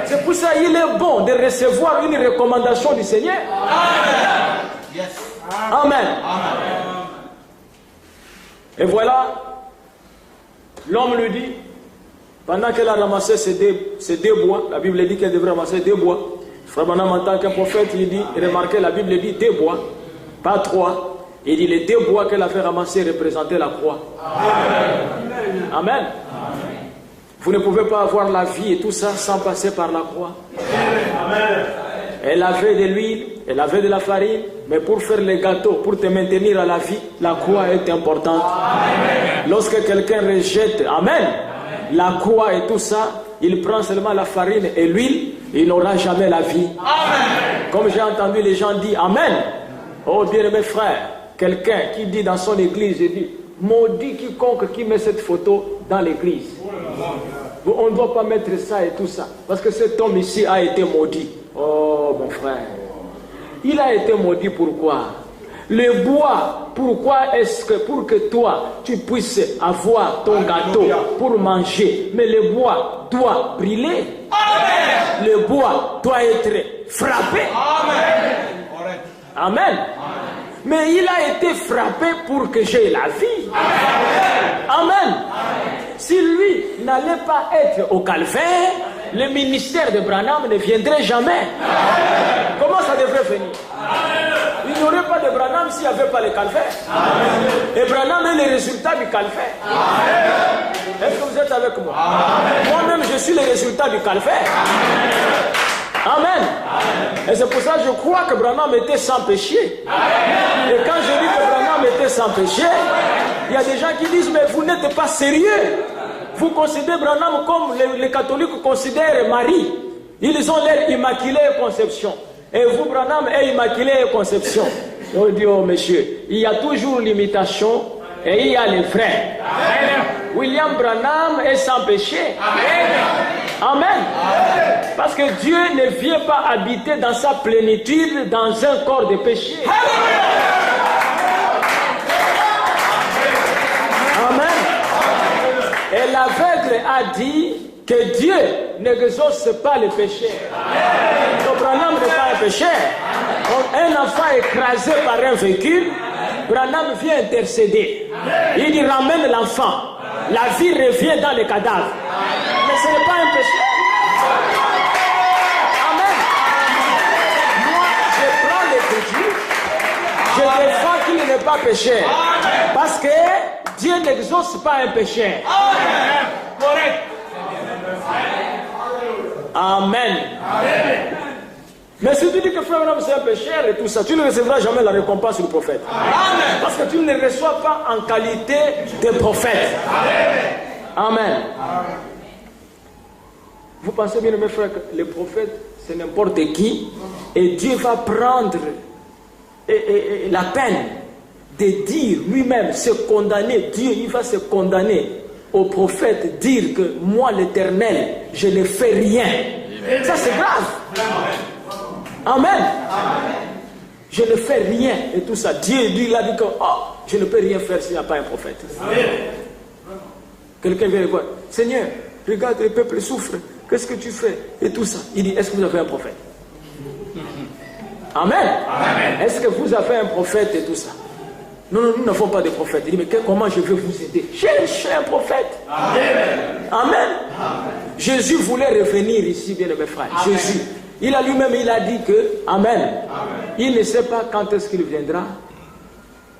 C'est pour ça qu'il est bon de recevoir une recommandation du Seigneur. Amen. Et voilà, l'homme lui dit, pendant qu'elle a ramassé ces deux bois, la Bible dit qu'elle devrait ramasser 2 bois. Frère Branham, en tant qu'un prophète, il dit, remarquez, la Bible dit 2 bois, pas 3. Il dit les 2 bois qu'elle a fait ramasser représentaient la croix. Amen. Vous ne pouvez pas avoir la vie et tout ça sans passer par la croix. Elle avait de l'huile, elle avait de la farine, mais pour faire les gâteaux, pour te maintenir à la vie, la croix est importante. Lorsque quelqu'un rejette, amen, la croix et tout ça, il prend seulement la farine et l'huile, il n'aura jamais la vie. Comme j'ai entendu les gens dire amen. Oh bien-aimés frères, quelqu'un qui dit dans son église, il dit, maudit quiconque qui met cette photo dans l'église. On ne doit pas mettre ça et tout ça, parce que cet homme ici a été maudit. Oh mon frère, il a été maudit pourquoi? Le bois, pourquoi est-ce que pour que toi tu puisses avoir ton gâteau pour manger, mais le bois doit brûler. Amen. Le bois doit être frappé. Amen. Amen. Mais il a été frappé pour que j'ai la vie. Amen. Amen. Si lui n'allait pas être au calvaire, le ministère de Branham ne viendrait jamais. Comment ça devrait venir? Il n'y aurait pas de Branham s'il n'y avait pas le calvaire. Et Branham est le résultat du calvaire. Est-ce que vous êtes avec moi? Moi-même, je suis le résultat du calvaire. Amen. Et c'est pour ça que je crois que Branham était sans péché. Et quand je dis que Branham était sans péché, il y a des gens qui disent, mais vous n'êtes pas sérieux. Vous considérez Branham comme les catholiques considèrent Marie. Ils ont l'air immaculée conception. Et vous, Branham, est immaculée conception. On dit, oh monsieur, il y a toujours l'imitation et il y a les vrais. William Branham est sans péché. Amen. Parce que Dieu ne vient pas habiter dans sa plénitude dans un corps de péché. Amen. Et l'aveugle a dit que Dieu n'exauce pas le péché. Donc Branham n'est pas un péché. Un enfant écrasé par un véhicule, Branham vient intercéder. Il dit ramène l'enfant. La vie revient dans le cadavre. Mais ce n'est pas un péché. Amen. Moi, je prends l'écriture. Je défends qu'il n'est pas péché. Parce que Dieu n'exauce pas un péché. Correct. Amen. Mais si tu dis que frère c'est un pécheur et tout ça, tu ne recevras jamais la récompense du prophète. Amen. Parce que tu ne le reçois pas en qualité de prophète. Amen. Amen. Vous pensez bien, mes frères, que le prophète, c'est n'importe qui, et Dieu va prendre la peine de dire lui-même, se condamner. Dieu, il va se condamner au prophète, dire que moi, l'Éternel, je ne fais rien. Ça, c'est grave. Amen. Amen. Je ne fais rien et tout ça. Dieu, lui, il a dit que je ne peux rien faire s'il n'y a pas un prophète. Amen. Quelqu'un vient le voir. Seigneur, regarde, le peuple souffre. Qu'est-ce que tu fais? Et tout ça. Il dit, est-ce que vous avez un prophète? Amen. Amen. Est-ce que vous avez un prophète et tout ça? Non, non, nous n'avons pas de prophète. Il dit, mais comment je vais vous aider? Cherchez un prophète. Amen. Amen. Jésus voulait revenir ici, bien mes frères. Amen. Jésus. Il a lui-même, il a dit que, Amen. Amen. Il ne sait pas quand est-ce qu'il viendra.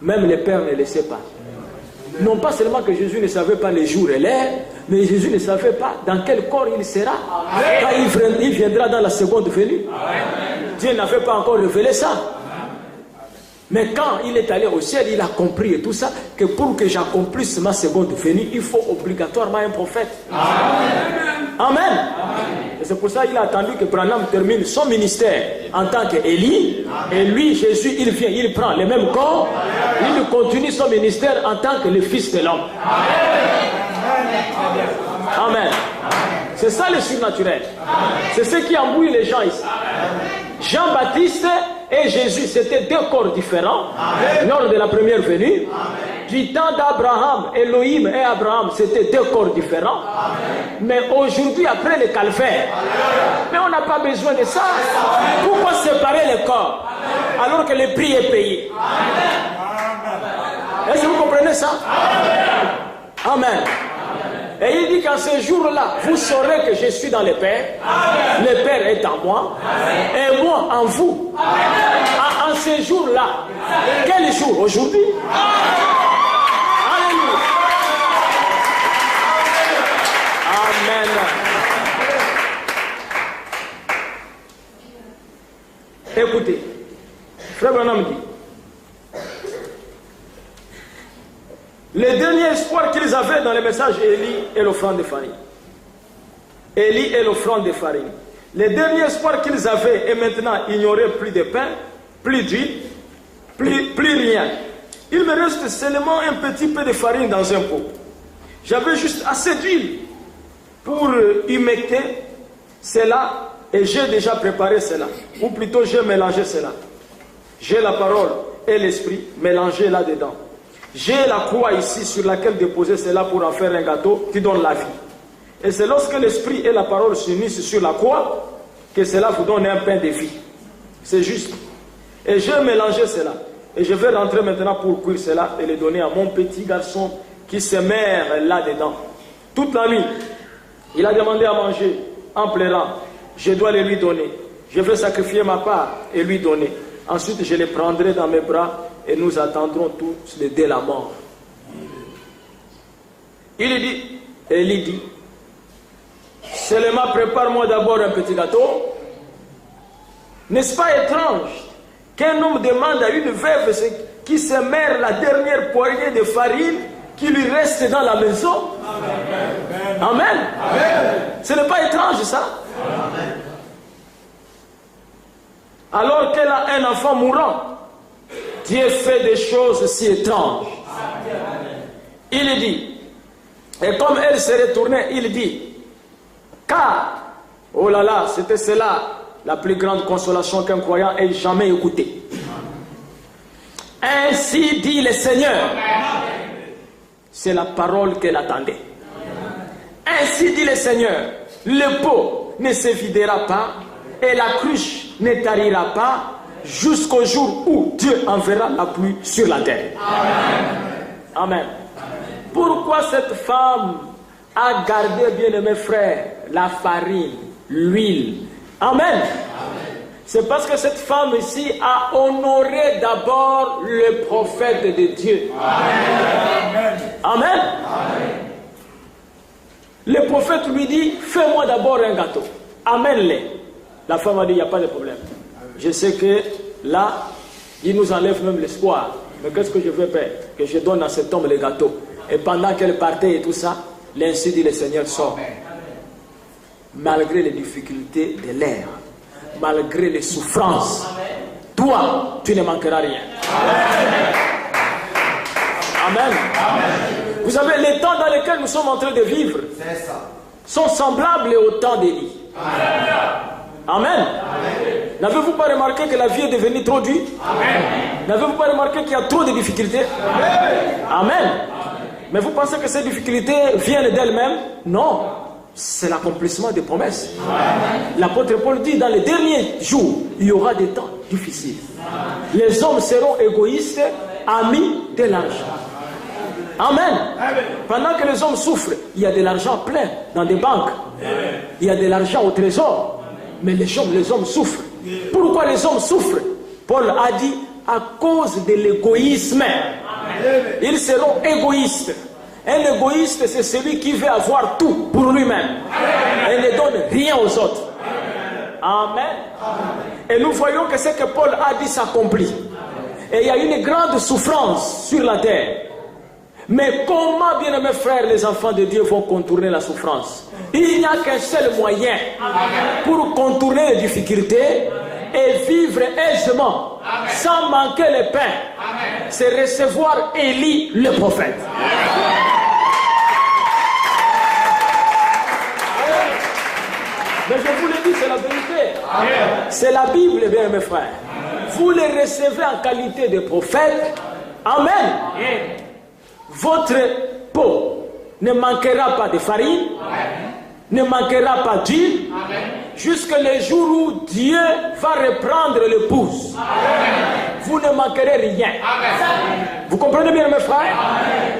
Même le Père ne le sait pas. Non pas seulement que Jésus ne savait pas les jours et l'heure, mais Jésus ne savait pas dans quel corps il sera. Amen. Quand il viendra dans la seconde venue. Amen. Dieu n'avait pas encore révélé ça. Mais quand il est allé au ciel, il a compris et tout ça, que pour que j'accomplisse ma seconde venue, il faut obligatoirement un prophète. Amen. Amen. Amen. Et c'est pour ça qu'il a attendu que Branham termine son ministère en tant qu'Élie. Et lui, Jésus, il vient, il prend le même corps, il continue son ministère en tant que le Fils de l'homme. Amen. C'est ça le surnaturel. C'est ce qui embrouille les gens ici. Jean-Baptiste et Jésus, c'était deux corps différents. Amen. Lors de la première venue. Amen. Du temps d'Abraham, Elohim et Abraham, c'était deux corps différents. Amen. Mais aujourd'hui, après le calvaire, mais on n'a pas besoin de ça. Amen. Pourquoi séparer les corps? Amen. Alors que le prix est payé? Est-ce que vous comprenez ça? Amen. Amen. Et il dit qu'en ce jour-là, vous saurez que je suis dans le Père. Amen. Le Père est en moi. Amen. Et moi en vous. En ce jour-là, quel jour? Aujourd'hui. Alléluia. Amen. Écoutez, Frère Branham dit, le dernier espoir qu'ils avaient dans le message Élie et l'offrande de farine. Élie et l'offrande de farine. Le dernier espoir qu'ils avaient, et maintenant il n'y aurait plus de pain, plus d'huile, plus rien. Il me reste seulement un petit peu de farine dans un pot. J'avais juste assez d'huile pour humecter cela et j'ai déjà préparé cela. Ou plutôt j'ai mélangé cela. J'ai la parole et l'esprit mélangés là-dedans. J'ai la croix ici sur laquelle déposer cela pour en faire un gâteau qui donne la vie. Et c'est lorsque l'esprit et la parole s'unissent sur la croix que cela vous donne un pain de vie. C'est juste. Et j'ai mélangé cela. Et je vais rentrer maintenant pour cuire cela et le donner à mon petit garçon qui se mère là-dedans. Toute la nuit, il a demandé à manger en pleurant. Je dois le lui donner. Je vais sacrifier ma part et lui donner. Ensuite, je le prendrai dans mes bras et nous attendrons tous dès la mort. Il dit, Élie dit, seulement prépare-moi d'abord un petit gâteau. N'est-ce pas étrange qu'un homme demande à une veuve qui se mère la dernière poignée de farine qui lui reste dans la maison? Amen. Amen. Amen. Ce n'est pas étrange ça? Amen. Alors qu'elle a un enfant mourant, Dieu fait des choses si étranges. Amen. Il dit, et comme elle s'est retournée, il dit, car, oh là là, c'était cela la plus grande consolation qu'un croyant ait jamais écoutée. Ainsi dit le Seigneur. C'est la parole qu'elle attendait. Ainsi dit le Seigneur, le pot ne se videra pas et la cruche ne tarira pas jusqu'au jour où Dieu enverra la pluie sur la terre. Amen. Amen. Pourquoi cette femme a gardé, bien mes frères, la farine, l'huile? Amen. C'est parce que cette femme ici a honoré d'abord le prophète de Dieu. Amen. Amen. Amen. Le prophète lui dit, fais-moi d'abord un gâteau. Amène-le. La femme a dit, il n'y a pas de problème. Je sais que là, il nous enlève même l'espoir. Mais qu'est-ce que je vais faire? Que je donne à cet homme le gâteau. Et pendant qu'elle partait et tout ça, l'ainsi dit le Seigneur sort. Malgré les difficultés de l'air, malgré les souffrances, toi, tu ne manqueras rien. Amen. Amen. Vous savez, les temps dans lesquels nous sommes en train de vivre sont semblables au temps d'Élie. Amen. N'avez-vous pas remarqué que la vie est devenue trop dure? N'avez-vous pas remarqué qu'il y a trop de difficultés? Amen. Mais vous pensez que ces difficultés viennent d'elles-mêmes? Non. C'est l'accomplissement des promesses. L'apôtre Paul dit, dans les derniers jours, il y aura des temps difficiles. Les hommes seront égoïstes a mis de l'argent. Amen. Pendant que les hommes souffrent, il y a de l'argent plein dans des banques. Il y a de l'argent au trésor. Mais les hommes souffrent. Pourquoi les hommes souffrent? Paul a dit à cause de l'égoïsme. Ils seront égoïstes. Un égoïste, c'est celui qui veut avoir tout pour lui-même et ne donne rien aux autres. Amen. Et nous voyons que ce que Paul a dit s'accomplit. Et il y a une grande souffrance sur la terre. Mais comment, bien-aimés frères, les enfants de Dieu vont contourner la souffrance? Il n'y a qu'un seul moyen pour contourner les difficultés et vivre aisément, sans manquer le pain. C'est recevoir Élie le prophète. Mais je vous le dis, c'est la vérité. C'est la Bible, bien mes frères. Vous les recevez en qualité de prophète. Amen. Votre peau ne manquera pas de farine, ne manquera pas d'huile, jusqu'à le jour où Dieu va reprendre l'épouse. Vous ne manquerez rien. Vous comprenez bien, mes frères?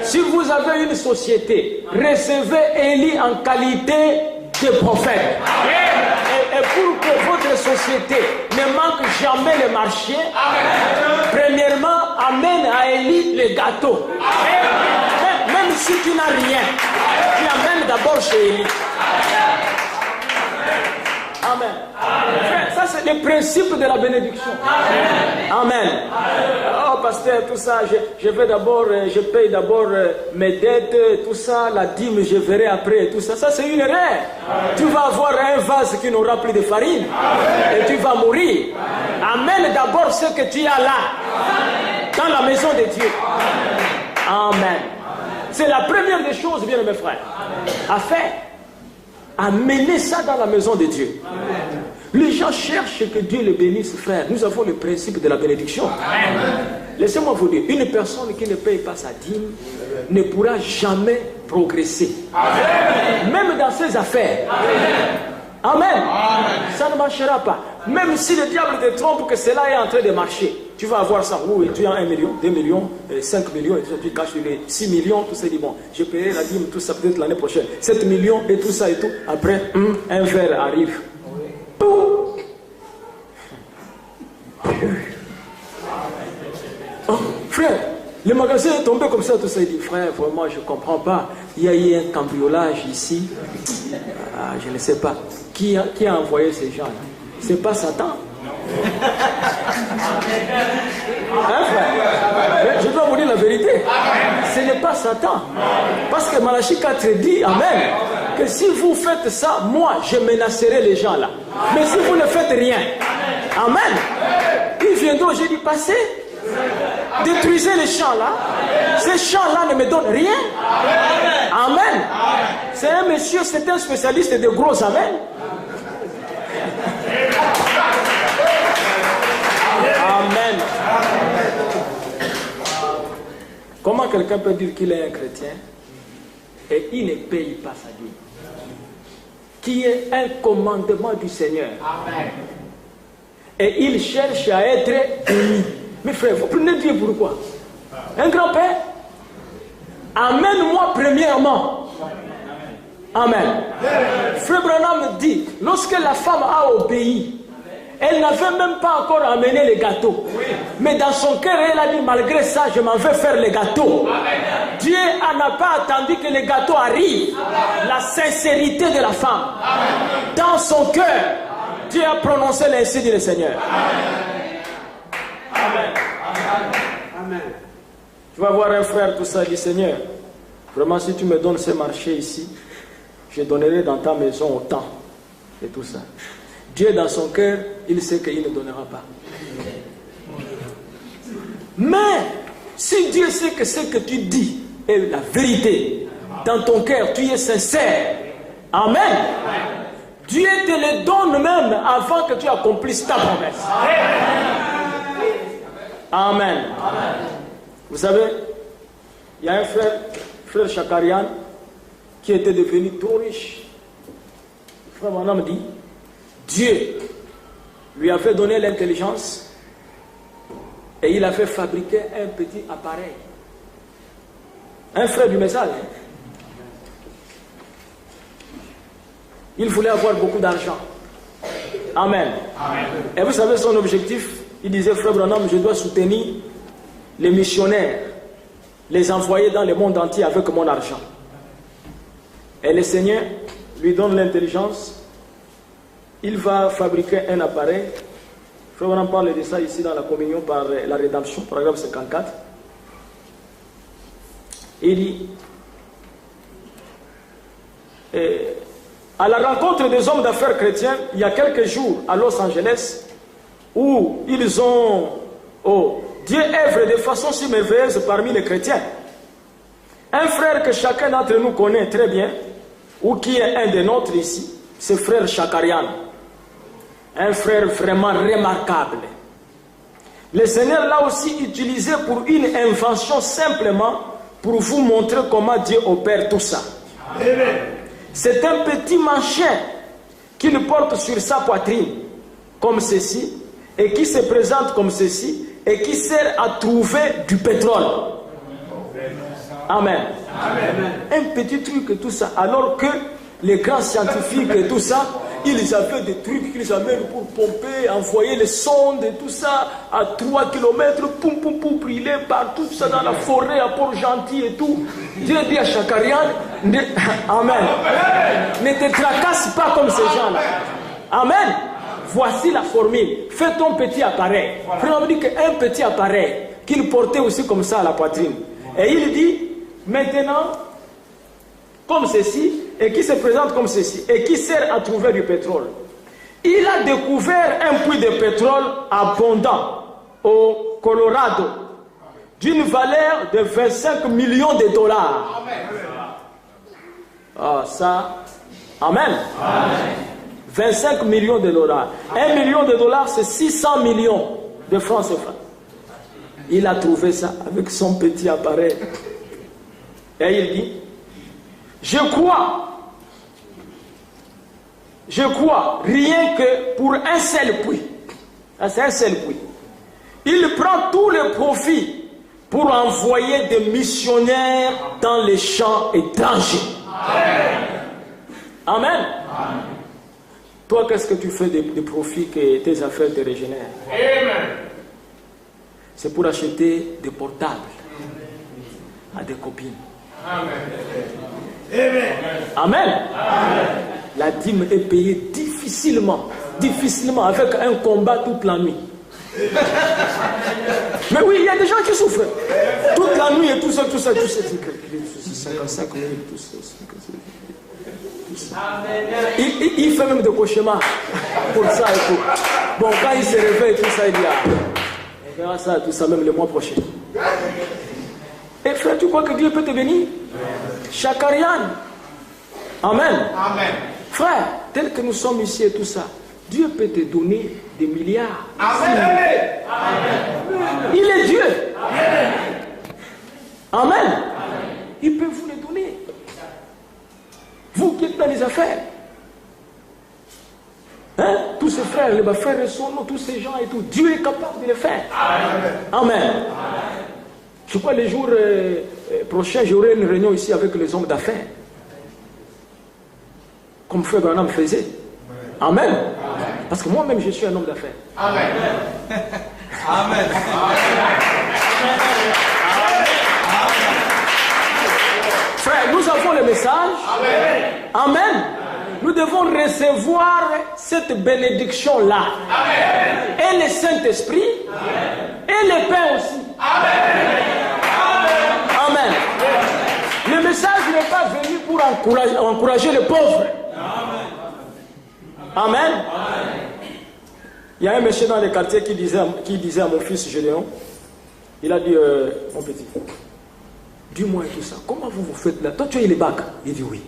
Si vous avez une société, recevez Élie en qualité de prophète. Et pour que votre société ne manque jamais le marché, premièrement, amène à Élie les gâteaux. Même si tu n'as rien, tu amènes d'abord chez Élie. Amen. Ça, c'est le principe de la bénédiction. Amen. Oh, pasteur, tout ça, je paye d'abord mes dettes, tout ça, la dîme, je verrai après, tout ça. Ça, c'est une erreur. Tu vas avoir un vase qui n'aura plus de farine et tu vas mourir. Amène d'abord ce que tu as là, dans la maison de Dieu. Amen. C'est la première des choses, bien mes frères, à faire. Amenez ça dans la maison de Dieu. Amen. Les gens cherchent que Dieu les bénisse, frère. Nous avons le principe de la bénédiction. Laissez-moi vous dire, une personne qui ne paye pas sa dîme ne pourra jamais progresser. Amen. Même dans ses affaires. Amen. Amen. Ça ne marchera pas. Même si le diable te trompe que cela est en train de marcher, tu vas avoir ça. Oui, tu as 1 million, 2 millions, 5 millions, et tu caches les 6 millions, tout ça, dit bon, je paierai la dîme, tout ça peut-être l'année prochaine. 7 millions et tout ça et tout. Après, un verre arrive. Oh, frère, le magasin est tombé comme ça, tout ça. Il dit, frère, vraiment, je ne comprends pas. Il y a eu un cambriolage ici. Je ne sais pas. Qui a envoyé ces gens-là? C'est pas Satan. Hein, frère? Je dois vous dire la vérité. Ce n'est pas Satan. Parce que Malachie 4 dit, amen, que si vous faites ça, moi, je menacerai les gens là. Mais si vous ne faites rien, amen, ils viendront, j'ai dit, passez. Détruisez les champs là. Ces champs là ne me donnent rien. Amen. C'est un monsieur, c'est un spécialiste de gros amen. Amen. Comment quelqu'un peut dire qu'il est un chrétien et il ne paye pas sa dîme, qui est un commandement du Seigneur? Amen. Et il cherche à être béni. Mes frères, vous prenez Dieu pourquoi? Un grand-père? Amène-moi premièrement. Amen. Frère Branham dit, lorsque la femme a obéi, elle n'avait même pas encore amené les gâteaux. Mais dans son cœur, elle a dit, malgré ça, je m'en vais faire les gâteaux. Dieu n'a pas attendu que les gâteaux arrivent. La sincérité de la femme. Dans son cœur, Dieu a prononcé l'ainsi dit le Seigneur. Amen. Amen. Tu vas voir un frère, tout ça, dit Seigneur, vraiment si tu me donnes ce marché ici, je donnerai dans ta maison autant. Et tout ça. Dieu dans son cœur, il sait qu'il ne donnera pas. Mais, si Dieu sait que ce que tu dis est la vérité, dans ton cœur, tu es sincère. Amen. Dieu te le donne même avant que tu accomplisses ta promesse. Amen. Vous savez, il y a un frère Chakarian, qui était devenu trop riche. Frère Branham dit, Dieu lui avait donné l'intelligence, Et il avait fabriqué un petit appareil. Un frère du message. Il voulait avoir beaucoup d'argent. Amen. Amen. Et vous savez son objectif? Il disait, frère Branham, je dois soutenir les missionnaires, les envoyer dans le monde entier avec mon argent. Et le Seigneur lui donne l'intelligence. Il va fabriquer un appareil. Frère Branham parle de ça ici dans la communion par la rédemption, paragraphe 54. Il dit, à la rencontre des hommes d'affaires chrétiens, il y a quelques jours à Los Angeles, où ils ont, Dieu œuvre de façon si merveilleuse parmi les chrétiens. Un frère que chacun d'entre nous connaît très bien, ou qui est un des nôtres ici, c'est frère Chakarian. Un frère vraiment remarquable. Le Seigneur l'a aussi utilisé pour une invention simplement pour vous montrer comment Dieu opère tout ça. C'est un petit manchet qu'il porte sur sa poitrine, comme ceci, et qui se présente comme ceci, et qui sert à trouver du pétrole. Amen. Amen. Un petit truc et tout ça, alors que les grands scientifiques et tout ça, ils avaient des trucs qu'ils amènent pour pomper, envoyer les sondes et tout ça à 3 km, pour brûler partout, tout ça dans la forêt, à Port-Gentil et tout. Dieu dit à Chakarian, Amen. Ne te tracasse pas comme ces gens-là. Amen. Voici la formule. Fais ton petit appareil. Frère dit qu'un petit appareil qu'il portait aussi comme ça à la poitrine. Et il dit, maintenant, comme ceci, et qui se présente comme ceci, et qui sert à trouver du pétrole. Il a découvert un puits de pétrole abondant au Colorado, d'une valeur de 25 millions de dollars. Ah, ça, Amen. Amen. 25 millions de dollars. 1 million de dollars, c'est 600 millions de francs CFA. Il a trouvé ça avec son petit appareil. Et il dit, je crois, rien que pour un seul puits. C'est un seul puits. Il prend tous les profits pour envoyer des missionnaires dans les champs étrangers. Amen. Amen. Amen. Toi, qu'est-ce que tu fais des profits que tes affaires te régénèrent? Amen. C'est pour acheter des portables à des copines. Amen. Amen. Amen. Amen. La dîme est payée difficilement, avec un combat toute la nuit. Mais oui, il y a des gens qui souffrent. Toute la nuit et tout ça. 55 minutes, tout ça. Il fait même des cauchemars pour ça et tout. Bon, quand il se réveille, tout ça, il dit, on verra ça, tout ça, même le mois prochain. Et frère, tu crois que Dieu peut te bénir? Chakarian. Amen. Amen. Frère, tel que nous sommes ici et tout ça, Dieu peut te donner des milliards. Amen. Amen. Il est Dieu. Amen. Amen. Il peut vous les donner. Vous qui êtes dans les affaires. Hein? Tous ces frères, les frères et sœurs, tous ces gens et tout, Dieu est capable de les faire. Amen. Amen. Je crois les jours prochains, j'aurai une réunion ici avec les hommes d'affaires. Comme frère Branham faisait. Amen. Amen. Parce que moi-même, je suis un homme d'affaires. Amen. Amen. Frère, nous avons le message. Amen. Amen. Nous devons recevoir cette bénédiction-là. Amen. Et le Saint-Esprit. Amen. Et le pain aussi. Amen. Amen. Le message n'est pas venu pour encourager les pauvres. Amen. Il y a un monsieur dans le quartier qui disait à mon fils Gédéon, il a dit, mon petit, dis-moi tout ça, comment vous faites là? Toi tu as eu les bacs? Il dit oui.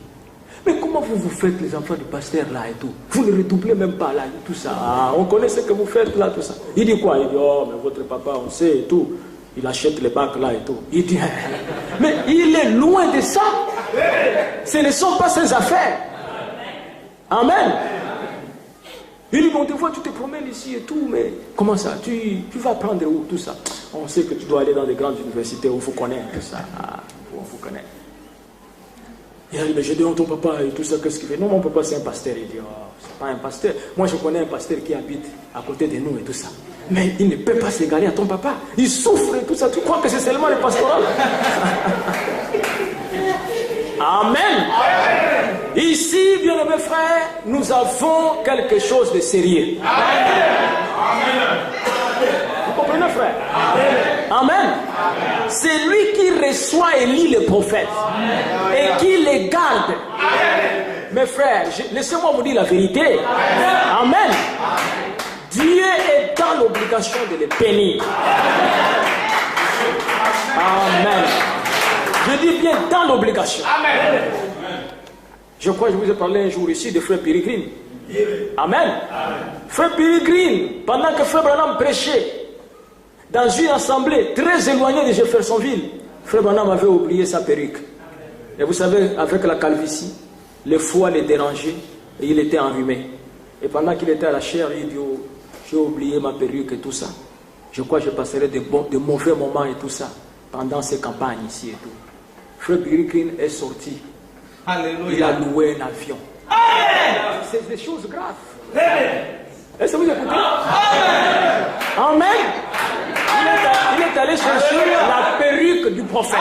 Mais comment vous faites les enfants du pasteur là et tout? Vous ne redoublez même pas là et tout ça. Ah, on connaît ce que vous faites là, tout ça. Il dit quoi? Il dit, oh mais votre papa on sait et tout. Il achète les bacs là et tout. Il dit, mais il est loin de ça. Ce ne sont pas ses affaires. Amen. Il dit, bon, des fois tu te promènes ici et tout, mais comment ça? Tu vas prendre où tout ça? On sait que tu dois aller dans des grandes universités où vous connaissez tout ça. Où vous connaissez. Il a dit, mais j'ai dit, ton papa et tout ça, qu'est-ce qu'il fait? Non, mon papa, c'est un pasteur. Il dit, oh, c'est pas un pasteur. Moi, je connais un pasteur qui habite à côté de nous et tout ça. Mais il ne peut pas s'égarer à ton papa. Il souffre et tout ça. Tu crois que c'est seulement le pastoral? Amen. Ici, bien-aimés frères, nous avons quelque chose de sérieux. Amen. Vous comprenez, frère? Amen. C'est lui qui reçoit et lit les prophètes et qui les garde. Mes frères, laissez-moi vous dire la vérité. Amen. Dieu est dans l'obligation de les bénir. Amen. Je dis bien dans l'obligation. Je crois que je vous ai parlé un jour ici de Frère Peregrine. Amen. Frère Peregrine, pendant que Frère Branham prêchait dans une assemblée très éloignée de Jeffersonville, Frère Branham avait oublié sa perruque. Et vous savez, avec la calvitie, le foie le dérangeait et il était enrhumé. Et pendant qu'il était à la chaire, il dit, oh, j'ai oublié ma perruque et tout ça. Je crois que je passerai de mauvais moments et tout ça pendant ces campagnes ici et tout. Frère Peregrine est sorti. Alléluia. Il a loué un avion. C'est des choses graves. Est-ce que vous écoutez? Amen. Il est allé chercher la perruque du prophète.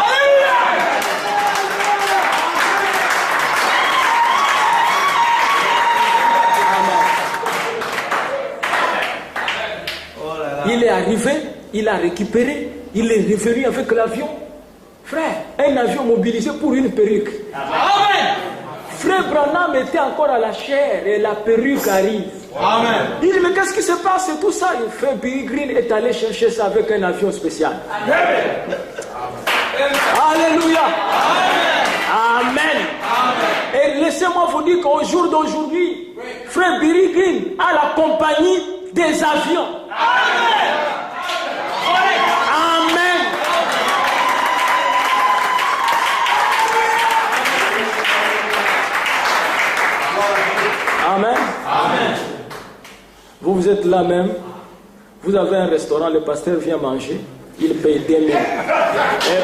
Il est arrivé, il a récupéré, il est revenu avec l'avion. Frère, un avion mobilisé pour une perruque. Amen. Frère Branham était encore à la chair et la perruque arrive. Amen. Il dit, mais qu'est-ce qui se passe et tout ça? Le frère Peregrine est allé chercher ça avec un avion spécial. Amen. Alléluia. Amen. Amen. Et laissez-moi vous dire qu'au jour d'aujourd'hui, frère Peregrine a la compagnie des avions. Amen. Amen. Amen. Amen. Vous êtes là même, vous avez un restaurant, le pasteur vient manger, il paye 10 000. Et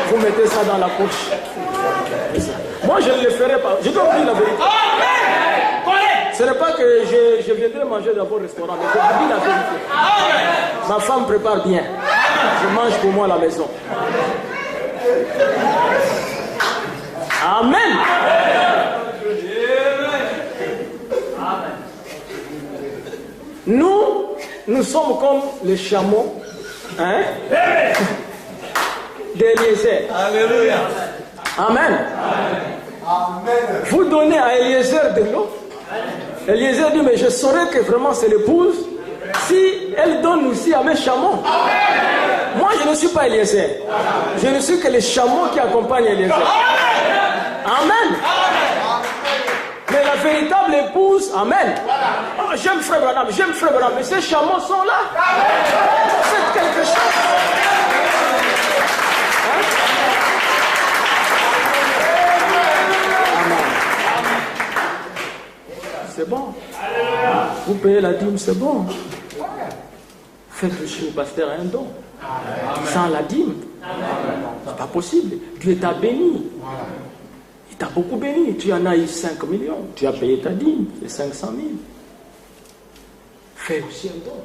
vous mettez ça dans la poche. Moi, je ne le ferai pas. Je dois vous dire la vérité. Ce n'est pas que je viendrai manger dans vos restaurants, mais je vous dis la vérité. Ma femme prépare bien. Je mange pour moi à la maison. Amen. Nous sommes comme les chameaux d'Eliezer. Alléluia. Amen. Vous donnez à Eliezer de l'eau. Eliezer dit, mais je saurais que vraiment c'est l'épouse si elle donne aussi à mes chameaux. Moi, je ne suis pas Eliezer. Je ne suis que les chameaux qui accompagnent Eliezer. Amen. Mais la véritable épouse, amen. Oh, j'aime Frère Branham, mais ces chameaux sont là. C'est quelque chose. C'est bon. Vous payez la dîme, c'est bon. Faites toucher au pasteur un don. Sans la dîme, c'est pas possible. Dieu t'a béni. Il t'a beaucoup béni. Tu en as eu 5 millions. Tu as payé ta dîme, c'est 500 000. Fais aussi un don.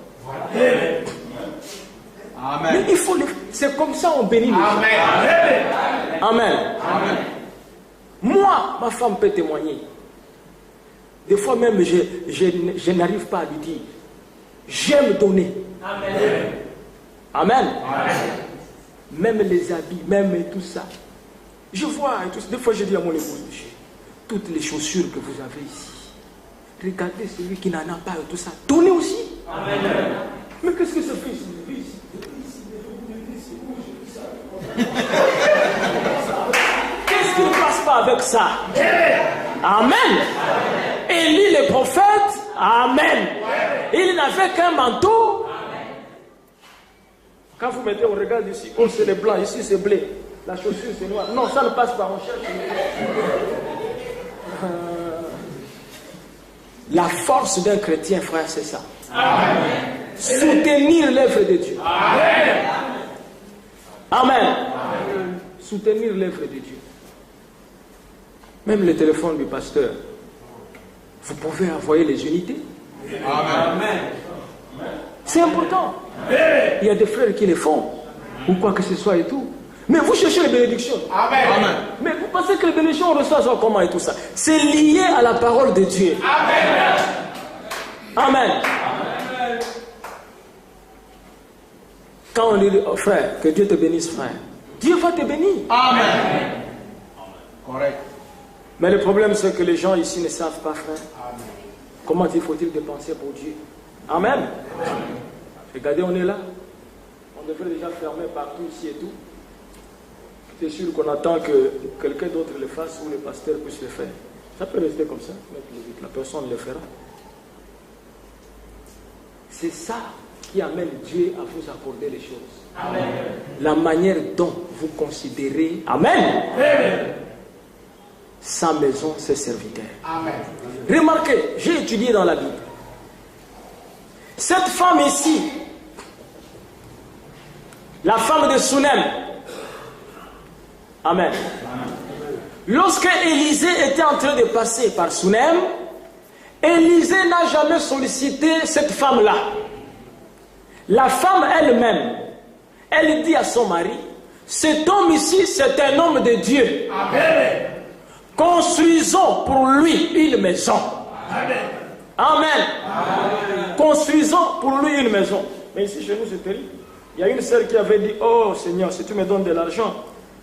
Amen. Mais il faut c'est comme ça on bénit les gens. Amen. Amen. Moi, ma femme peut témoigner. Des fois même, je n'arrive pas à lui dire. J'aime donner. Amen. Amen. Amen. Même les habits, même tout ça. Je vois, des fois je dis à mon épouse, toutes les chaussures que vous avez ici, regardez celui qui n'en a pas et tout ça, donnez aussi. Amen. Mais qu'est-ce que ça fait ici? Qu'est-ce qui ne passe pas avec ça? Amen. Élie le prophète, amen. Il n'avait qu'un manteau. Quand vous mettez, on regarde ici, oh c'est le blanc, ici c'est bleu. La chaussure c'est noir. Non, ça ne passe pas, on cherche. La force d'un chrétien, frère, c'est ça. Amen. Soutenir l'œuvre de Dieu. Amen. Amen. Soutenir l'œuvre de Dieu. Même le téléphone du pasteur, vous pouvez envoyer les unités. Amen. C'est important. Il y a des frères qui les font, ou quoi que ce soit et tout. Mais vous cherchez les bénédictions. Amen. Mais vous pensez que les bénédictions, on reçoit ça comment et tout ça? C'est lié à la parole de Dieu. Amen. Amen. Quand on dit, oh, frère, que Dieu te bénisse, frère, Dieu va te bénir. Amen. Correct. Mais le problème, c'est que les gens ici ne savent pas, frère. Amen. Comment faut-il dépenser pour Dieu? Amen. Amen. Regardez, on est là. On devrait déjà fermer partout ici et tout. C'est sûr qu'on attend que quelqu'un d'autre le fasse ou le pasteur puisse le faire. Ça peut rester comme ça. La personne le fera. C'est ça qui amène Dieu à vous accorder les choses. Amen. La manière dont vous considérez, Amen, sa maison, ses serviteurs. Amen. Remarquez, j'ai étudié dans la Bible. Cette femme ici, la femme de Sunem, Amen. Lorsque Élisée était en train de passer par Sunem, Élisée n'a jamais sollicité cette femme-là. La femme elle-même, elle dit à son mari, cet homme ici, c'est un homme de Dieu. Amen. Construisons pour lui une maison. Amen. Amen. Amen. Construisons pour lui une maison. Mais ici, chez nous, c'est terrible. Il y a une sœur qui avait dit, oh Seigneur, si tu me donnes de l'argent,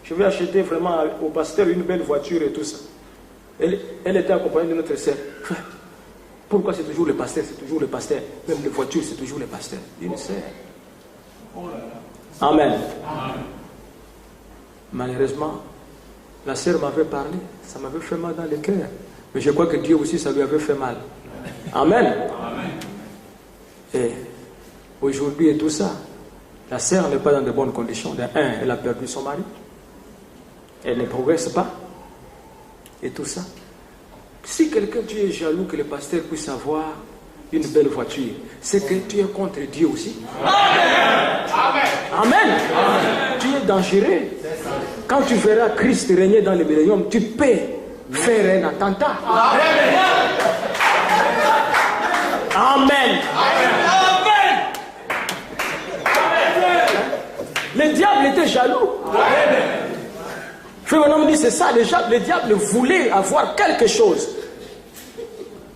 je vais acheter vraiment au pasteur une belle voiture et tout ça. Elle était accompagnée de notre sœur. Pourquoi c'est toujours le pasteur? C'est toujours le pasteur. Même les voitures, c'est toujours le pasteur. Une sœur. Amen. Amen. Malheureusement, la sœur m'avait parlé. Ça m'avait fait mal dans le cœur. Mais je crois que Dieu aussi, ça lui avait fait mal. Amen. Amen. Et aujourd'hui et tout ça, la sœur n'est pas dans de bonnes conditions. Elle a perdu son mari. Elle ne progresse pas. Et tout ça. Si quelqu'un, tu es jaloux que le pasteur puisse avoir une belle voiture, c'est que tu es contre Dieu aussi. Amen. Amen. Amen. Tu es dangereux. Quand tu verras Christ régner dans le millénium, tu peux faire un attentat. Amen. Amen. Amen. Le diable était jaloux. Amen. Frère Bonhomme dit, c'est ça, le diable voulait avoir quelque chose.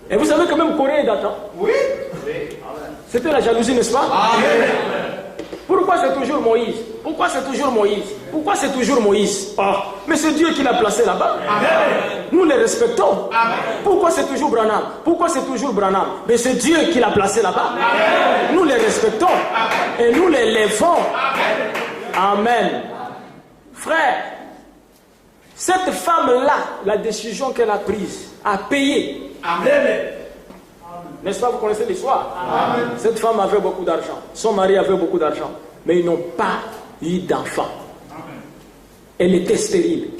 Et vous savez que même Corée date. Oui. C'était la jalousie, n'est-ce pas? Amen. Pourquoi c'est toujours Moïse? Pourquoi c'est toujours Moïse? Pourquoi c'est toujours Moïse? Mais c'est Dieu qui l'a placé là-bas. Amen. Nous les respectons. Amen. Pourquoi c'est toujours Branham? Pourquoi c'est toujours Branham? Mais c'est Dieu qui l'a placé là-bas. Amen. Nous les respectons. Amen. Et nous les levons. Amen. Amen. Frère, cette femme-là, la décision qu'elle a prise, a payé. Amen. N'est-ce pas, vous connaissez l'histoire? Cette femme avait beaucoup d'argent. Son mari avait beaucoup d'argent. Mais ils n'ont pas eu d'enfant. Elle était stérile.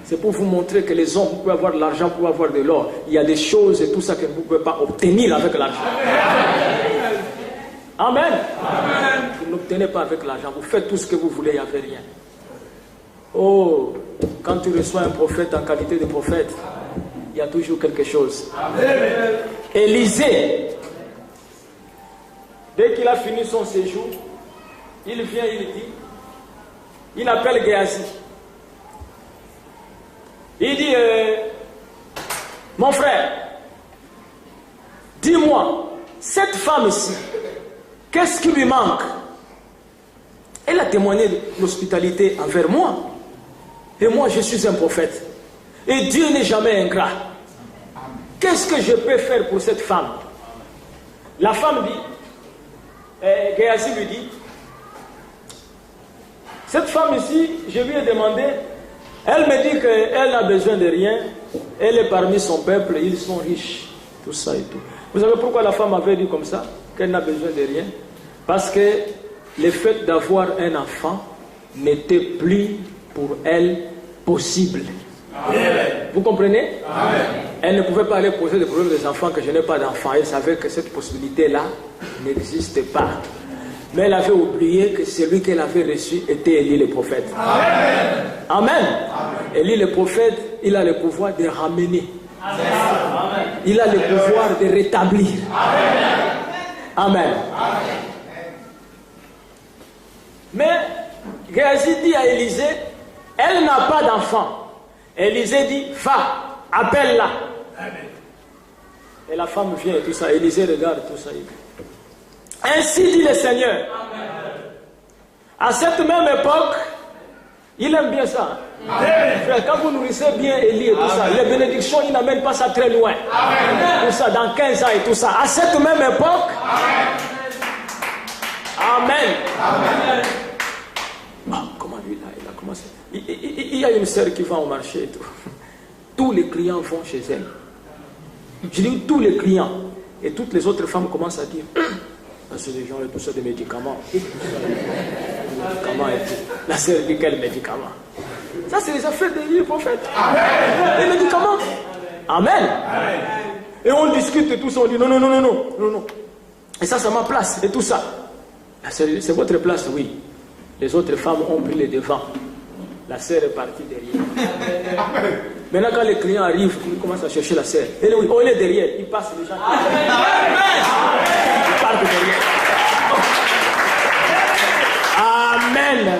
C'est pour vous montrer que les hommes, vous pouvez avoir de l'argent, vous pouvez avoir de l'or. Il y a des choses et tout ça que vous ne pouvez pas obtenir avec l'argent. Amen. Amen. Vous n'obtenez pas avec l'argent. Vous faites tout ce que vous voulez, il n'y avait rien. Oh, quand tu reçois un prophète en qualité de prophète, il y a toujours quelque chose. Amen. Élisée, dès qu'il a fini son séjour, il vient, il dit, il appelle Géasi. Il dit, mon frère, dis-moi, cette femme ici, qu'est-ce qui lui manque? Elle a témoigné de l'hospitalité envers moi. Et moi, je suis un prophète. Et Dieu n'est jamais ingrat. Qu'est-ce que je peux faire pour cette femme? La femme dit, Géasi lui dit, cette femme ici, je lui ai demandé, elle me dit qu'elle n'a besoin de rien, elle est parmi son peuple, ils sont riches, tout ça et tout. Vous savez pourquoi la femme avait dit comme ça, qu'elle n'a besoin de rien? Parce que le fait d'avoir un enfant n'était plus pour elle possible. Amen. Vous comprenez? Amen. Elle ne pouvait pas aller poser le problème des enfants que je n'ai pas d'enfants. Elle savait que cette possibilité-là n'existait pas. Mais elle avait oublié que celui qu'elle avait reçu était Élie le prophète. Amen. Amen. Élie le prophète, il a le pouvoir de ramener. Amen. Il a le pouvoir de rétablir. Amen. Amen. Mais Géasi dit à Élisée, elle n'a pas d'enfant. Élisée dit, va, appelle-la. Et la femme vient et tout ça. Élisée regarde tout ça. Ainsi dit le Seigneur. Amen. À cette même époque, il aime bien ça. Frère, quand vous nourrissez bien Élie et tout ça, les bénédictions, il n'amène pas ça très loin. Amen. Tout ça, dans 15 ans et tout ça. À cette même époque, Amen. Amen. Ah, comment lui, là, il a commencé. Il y a une sœur qui va au marché et tout. Tous les clients vont chez elle. Je dis tous les clients. Et toutes les autres femmes commencent à dire, c'est des gens et tout ça, des médicaments. Des médicaments et tout. La sœur dit quel médicament? Ça, c'est les affaires des prophètes. Les médicaments. Amen. Amen. Et on discute et tout ça, on dit non. Et ça, c'est ma place et tout ça. C'est votre place, oui. Les autres femmes ont pris les devants. La sœur est partie derrière. Maintenant, quand les clients arrivent, ils commencent à chercher la sœur. Et oui, on est derrière. Ils passent les gens. Ils partent derrière. Amen.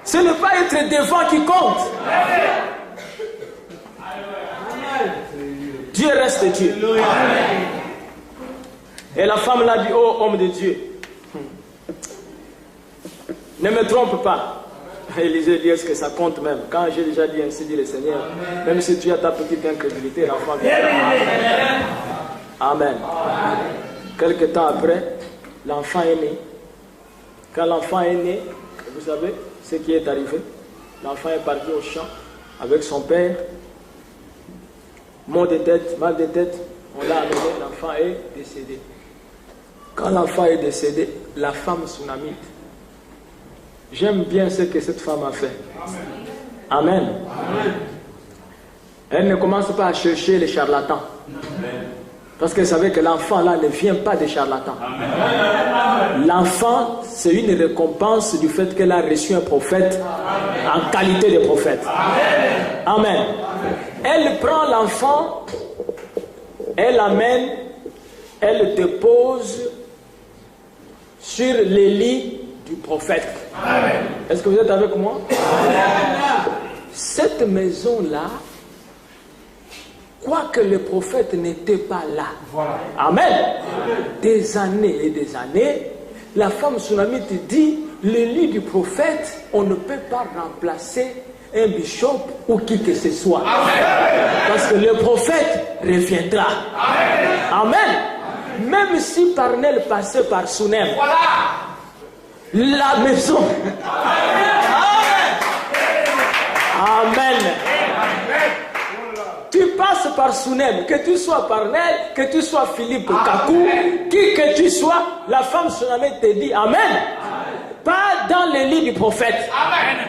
Ce n'est pas être devant qui compte. Dieu reste Dieu. Et la femme l'a dit, oh homme de Dieu, ne me trompe pas. Élisée dit, est-ce que ça compte même? Quand j'ai déjà dit ainsi, dit le Seigneur, même si tu as ta petite incrédulité, l'enfant vient. Amen. Quelque temps après, l'enfant est né. Quand l'enfant est né, vous savez ce qui est arrivé. L'enfant est parti au champ avec son père. Mal de tête, on l'a amené, l'enfant est décédé. Quand l'enfant est décédé, la femme sunamite, j'aime bien ce que cette femme a fait. Amen. Amen. Elle ne commence pas à chercher les charlatans. Parce qu'elle savait que l'enfant là ne vient pas des charlatans. L'enfant, c'est une récompense du fait qu'elle a reçu un prophète en qualité de prophète. Amen. Elle prend l'enfant, elle l'amène, elle le dépose sur les lits du prophète. Est-ce que vous êtes avec moi? Cette maison-là, quoique le prophète n'était pas là, Amen. Des années et des années, la femme sunamite dit, le lit du prophète, on ne peut pas remplacer un bishop ou qui que ce soit. Parce que le prophète reviendra. Amen. Même si Parnell passait par Sunem, la maison. Amen. Tu passes par Sunem, que tu sois Parnell, que tu sois Philippe Kakou, qui que tu sois, la femme sunamite te dit Amen. Pas dans le lit du prophète. Amen.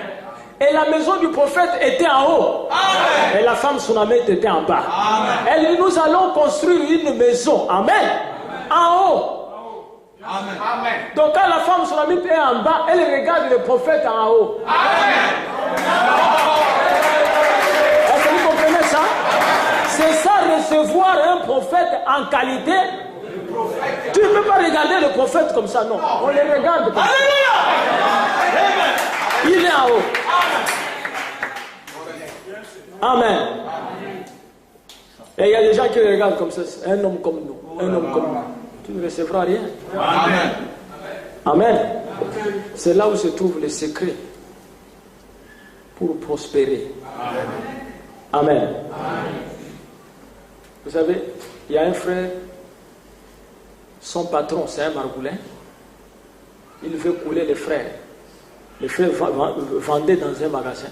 Et la maison du prophète était en haut. Amen. Et la femme sunamite était en bas. Amen. Et nous allons construire une maison. Amen. En haut. Amen. Amen. Donc quand la femme sunamite est en bas, elle regarde le prophète en haut. Amen. Est-ce que vous comprenez ça? C'est ça, recevoir un prophète en qualité. Tu ne peux pas regarder le prophète comme ça, non. On le regarde comme ça. Il est en haut. Amen. Et il y a des gens qui le regardent comme ça. Un homme comme nous. Un homme comme nous. Tu ne recevras rien. Amen. Amen. C'est là où se trouve le secret pour prospérer. Amen. Amen. Vous savez, il y a un frère, son patron, c'est un margoulin. Il veut couler les frères. Les frères vendaient dans un magasin.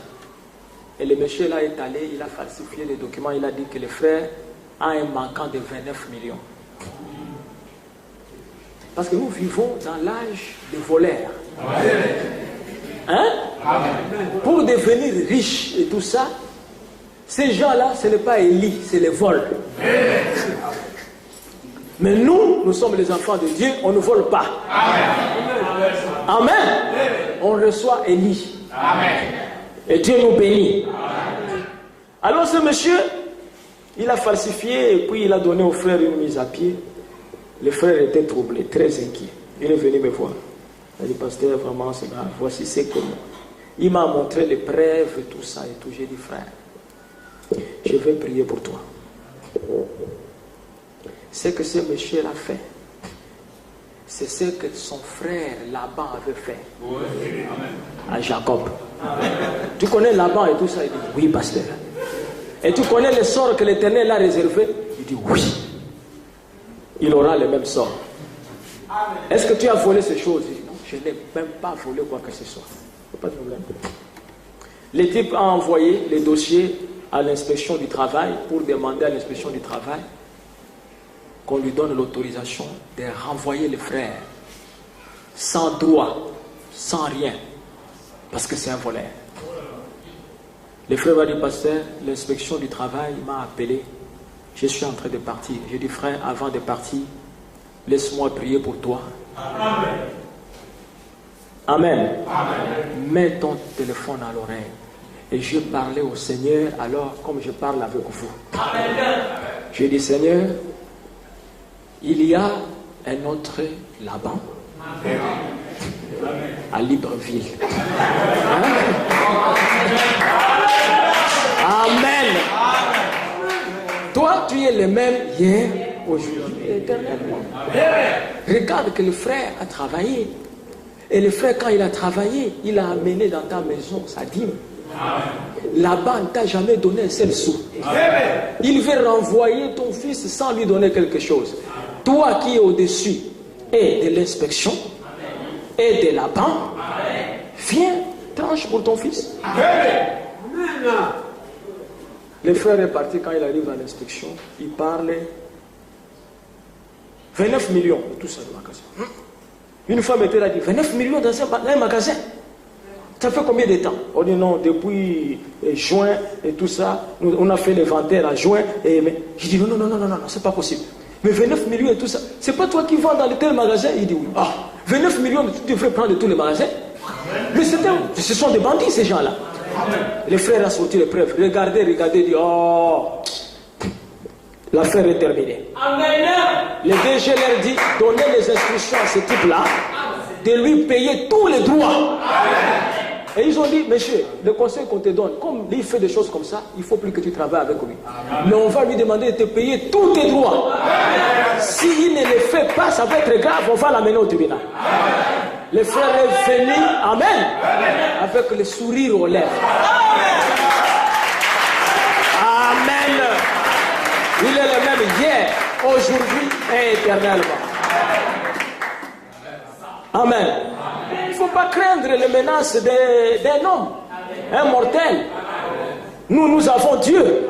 Et le monsieur là est allé, il a falsifié les documents, il a dit que le frère a un manquant de 29 millions. Parce que nous vivons dans l'âge des voleurs. Hein? Pour devenir riche et tout ça, ces gens-là, ce n'est pas Élie, c'est les vols. Mais nous sommes les enfants de Dieu, on ne vole pas. Amen. On reçoit Élie. Et Dieu nous bénit. Alors ce monsieur, il a falsifié et puis il a donné au frère une mise à pied. Le frère était troublé, très inquiet. Il est venu me voir. Il a dit, pasteur, vraiment, c'est grave. Voici ce que il m'a montré les preuves, tout ça et tout. J'ai dit, frère, je vais prier pour toi. Ce que ce monsieur a fait, c'est ce que son frère Laban avait fait à Jacob. Tu connais Laban et tout ça? Il dit, oui, pasteur. Et tu connais le sort que l'Éternel a réservé? Il dit, oui. Il aura le même sort. Est-ce que tu as volé ces choses? Il dit, non, je n'ai même pas volé quoi que ce soit. Pas de problème. Le type a envoyé les dossiers à l'inspection du travail pour demander à l'inspection du travail qu'on lui donne l'autorisation de renvoyer les frères sans droit, sans rien, parce que c'est un voleur. Le frère va dire, pasteur, l'inspection du travail m'a appelé, je suis en train de partir. J'ai dit, frère, avant de partir, laisse-moi prier pour toi. Amen. Amen. Amen. Mets ton téléphone à l'oreille. Et je parlais au Seigneur alors comme je parle avec vous. Amen. Je dis, Seigneur, il y a un autre Laban à Libreville. Amen. Toi, tu es le même hier, aujourd'hui et éternellement. Regarde que le frère a travaillé. Et le frère, quand il a travaillé, il a amené dans ta maison sa dîme. Laban ne t'a jamais donné un seul sou. Il veut renvoyer ton fils sans lui donner quelque chose. Toi qui es au-dessus et de l'inspection et de Laban, viens, tranche pour ton fils. Le frère est parti. Quand il arrive à l'inspection, il parle 29 millions, tout ça de magasin. Une femme était là, dit 29 millions dans un magasin. Ça fait combien de temps? On dit non, depuis juin et tout ça, on a fait l'inventaire en juin. Et je dis non, c'est pas possible. Mais 29 millions et tout ça, c'est pas toi qui vends dans tel magasin? Il dit oui. Ah, 29 millions, tu devrais prendre de tous les magasins. Mais ce sont des bandits, ces gens-là. Le frère a sorti les preuves. Regardez, dit oh, l'affaire est terminée. Le DG leur dit, donnez les instructions à ce type-là de lui payer tous les droits. Et ils ont dit, monsieur, le conseil qu'on te donne, comme il fait des choses comme ça, il ne faut plus que tu travailles avec lui. Mais on va lui demander de te payer tous tes droits. S'il ne le fait pas, ça va être grave, on va l'amener au tribunal. Le frère est venu, amen, avec le sourire aux lèvres. Amen. Il est le même hier, aujourd'hui et éternellement. Amen. Il ne faut pas craindre les menaces d'un homme, un mortel. Nous avons Dieu.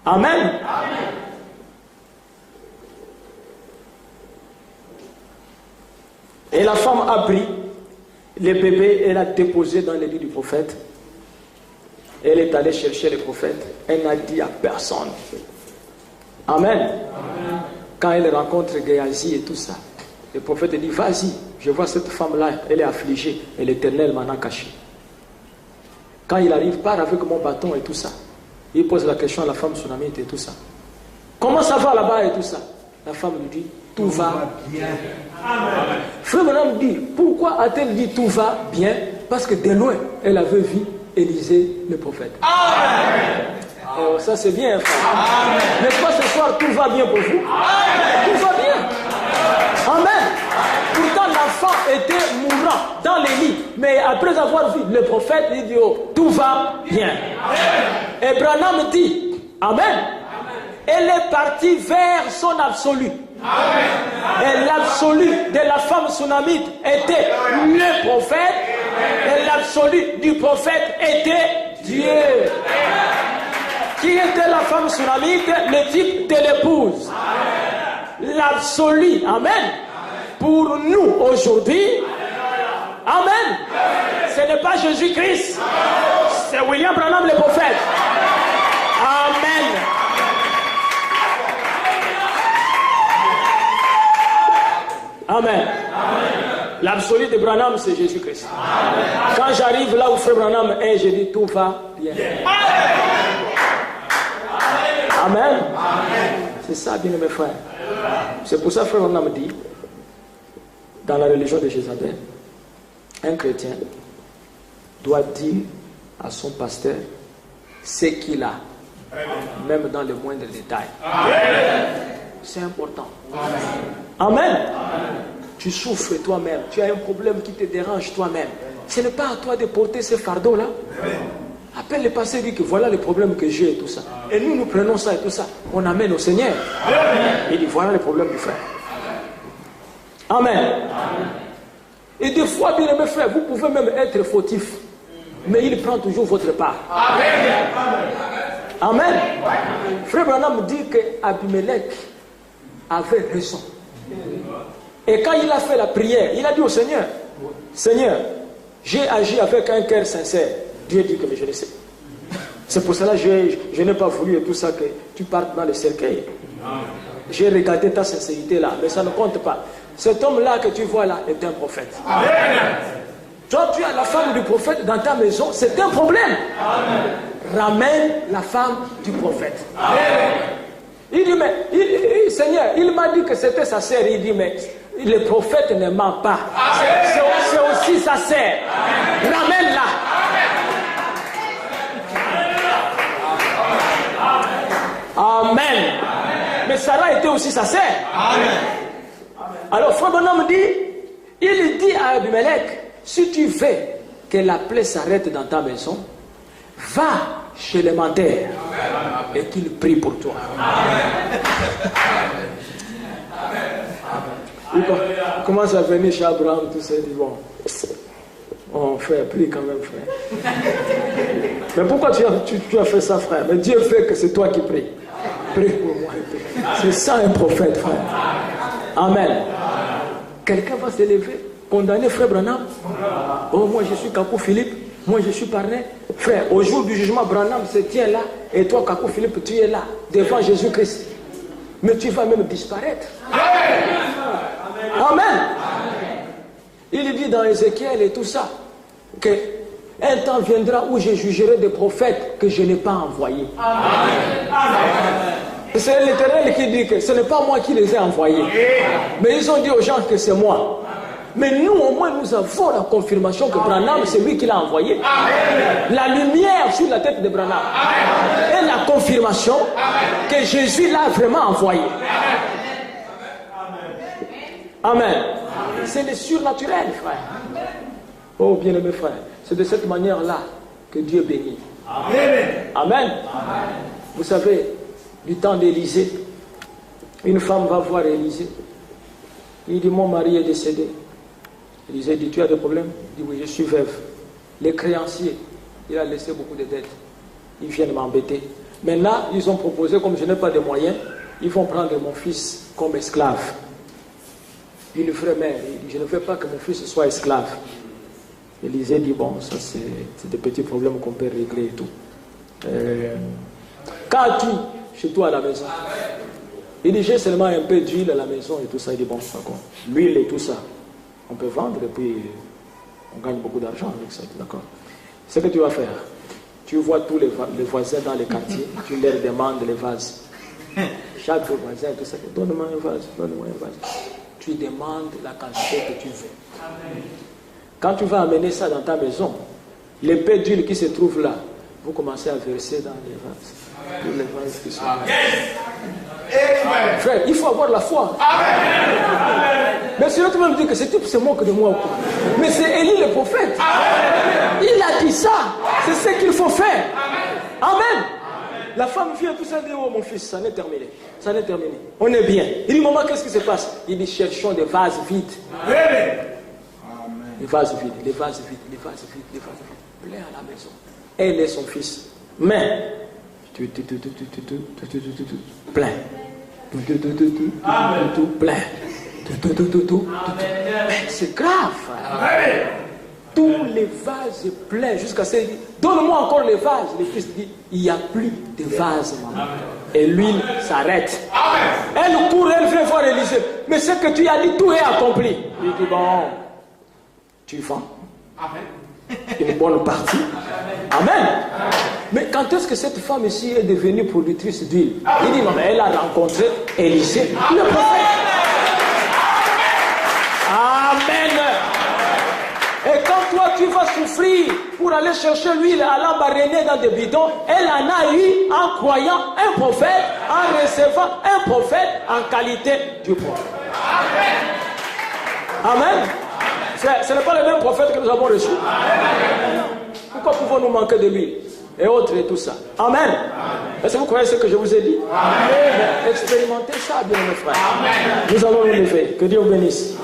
Amen. Et la femme a pris le bébé et l'a déposé dans le lit du prophète. Elle est allée chercher le prophète. Elle n'a dit à personne. Amen. Quand elle rencontre Géasi et tout ça, le prophète dit, vas-y, je vois cette femme-là, elle est affligée, et l'Éternel m'en a caché. Quand il arrive, part avec mon bâton et tout ça. Il pose la question à la femme sunamite et tout ça. Comment ça va là-bas et tout ça? La femme lui dit, tout va bien. Frère Branham dit, pourquoi a-t-elle dit tout va bien? Parce que de loin, elle avait vu Élisée le prophète. Amen. Oh, ça c'est bien, frère. N'est-ce pas ce soir, tout va bien pour vous? Amen. Tout va bien. Amen. Pourtant l'enfant était mourant dans les lits. Mais après avoir vu le prophète, il dit, oh, tout va bien. Et Branham dit, Amen. Elle est partie vers son absolu. Et l'absolu de la femme sunamite était le prophète. Et l'absolu du prophète était Dieu. Qui était la femme sunamite? Le type de l'épouse. L'absolu, amen, pour nous aujourd'hui, amen, ce n'est pas Jésus-Christ, c'est William Branham le prophète. Amen. Amen. L'absolu de Branham, c'est Jésus-Christ. Quand j'arrive là où frère Branham est, je dis tout va bien. Amen. C'est ça, bien mes frères. C'est pour ça que frère Branham dit, dans la religion de Jézabel, un chrétien doit dire à son pasteur ce qu'il a, même dans les moindres détails. C'est important. Amen. Tu souffres toi-même, tu as un problème qui te dérange toi-même. Ce n'est pas à toi de porter ce fardeau-là. Appelle le pasteur et dit que voilà les problèmes que j'ai et tout ça. Et nous prenons ça et tout ça. On amène au Seigneur. Il dit voilà les problèmes du frère. Amen. Et des fois, bien aimé frère, vous pouvez même être fautif. Mais il prend toujours votre part. Amen. Frère Branham dit que Abimelech avait raison. Et quand il a fait la prière, il a dit au Seigneur, Seigneur, j'ai agi avec un cœur sincère. Dieu dit que je le sais. C'est pour cela que je n'ai pas voulu et tout ça que tu partes dans le cercueil. J'ai regardé ta sincérité là, mais ça ne compte pas. Cet homme-là que tu vois là est un prophète. Toi, tu as la femme du prophète dans ta maison, c'est un problème. Ramène la femme du prophète. Il dit, mais Seigneur, il m'a dit que c'était sa sœur. Il dit, mais le prophète ne ment pas. C'est aussi sa sœur. Ramène-la. Amen. Mais Sarah était aussi sa sœur. Alors, frère Branham dit, il dit à Abimelech, si tu veux que la plaie s'arrête dans ta maison, va chez le menteur et qu'il prie pour toi. Il commence à venir chez Abraham, tout ça, il dit bon, frère, prie quand même, frère. Mais pourquoi tu as fait ça, frère? Mais Dieu fait que c'est toi qui pries. Prie pour moi. C'est ça un prophète, frère. Amen. Quelqu'un va se lever, condamner frère Branham. Oh, moi je suis Kakou Philippe, moi je suis parrain. Frère, au jour du jugement, Branham se tient là, et toi, Kakou Philippe, tu es là, devant Jésus-Christ. Mais tu vas même disparaître. Amen. Il dit dans Ézéchiel et tout ça, que un temps viendra où je jugerai des prophètes que je n'ai pas envoyés. C'est l'Éternel qui dit que ce n'est pas moi qui les ai envoyés. Mais ils ont dit aux gens que c'est moi. Mais nous, au moins, nous avons la confirmation que Branham, c'est lui qui l'a envoyé. La lumière sur la tête de Branham. Et la confirmation que Jésus l'a vraiment envoyé. Amen. C'est le surnaturel, frère. Oh, bien-aimé frère. C'est de cette manière-là que Dieu bénit. Amen. Vous savez, du temps d'Élisée, une femme va voir Élisée. Il dit, mon mari est décédé. Élisée dit, tu as des problèmes? Il dit, oui, je suis veuve. Les créanciers, il a laissé beaucoup de dettes. Ils viennent m'embêter. Maintenant, ils ont proposé, comme je n'ai pas de moyens, ils vont prendre mon fils comme esclave. Une vraie mère, il dit, je ne veux pas que mon fils soit esclave. Élisée dit, bon, ça c'est des petits problèmes qu'on peut régler et tout. Qu'as-tu chez toi à la maison? Il dit, j'ai seulement un peu d'huile à la maison et tout ça. Il dit, bon, d'accord. L'huile et tout ça, on peut vendre et puis on gagne beaucoup d'argent avec ça, d'accord. Ce que tu vas faire, tu vois tous les voisins dans les quartiers, tu leur demandes les vases. Chaque voisin, tout ça, donne-moi un vase, donne-moi un vase. Tu demandes la quantité que tu veux. Quand tu vas amener ça dans ta maison, les peu d'huile qui se trouvent là, vous commencez à verser dans les vases. Tous les vases qui sont là. Frère, il faut avoir la foi. Mais sinon tu vas me dire que ce type se moque de moi ou quoi. Mais c'est Élie le prophète. Il a dit ça. C'est ce qu'il faut faire. Amen. La femme vient tout ça, dit, oh mon fils, ça n'est terminé. Ça n'est terminé. On est bien. Il dit, maman, qu'est-ce qui se passe? Il dit, cherchons des vases vides. Les vases vides, les vases vides, les vases vides, les vases vides. Plein à la maison. Elle est son fils. Mais, plein. Plein. C'est grave. Tous les vases pleins jusqu'à ce... Donne-moi encore les vases. Le fils dit, il n'y a plus de vases, maman. Et l'huile s'arrête. Elle court, elle vient voir Élisée. Mais ce que tu as dit, tout est accompli. Il dit, bon, tu vends une bonne partie. Amen. Mais quand est-ce que cette femme ici est devenue productrice d'huile? Il dit, non, mais elle a rencontré Élisée, le prophète. Amen. Et quand toi tu vas souffrir pour aller chercher l'huile à l'embarrainer dans des bidons, elle en a eu en croyant un prophète, en recevant un prophète en qualité du prophète. Amen. Ce n'est pas le même prophète que nous avons reçu. Pourquoi pouvons-nous manquer de l'huile et autres et tout ça? Amen. Est-ce que vous croyez ce que je vous ai dit? Amen. Expérimentez ça, bien mes frères. Amen. Nous allons nous lever. Que Dieu vous bénisse.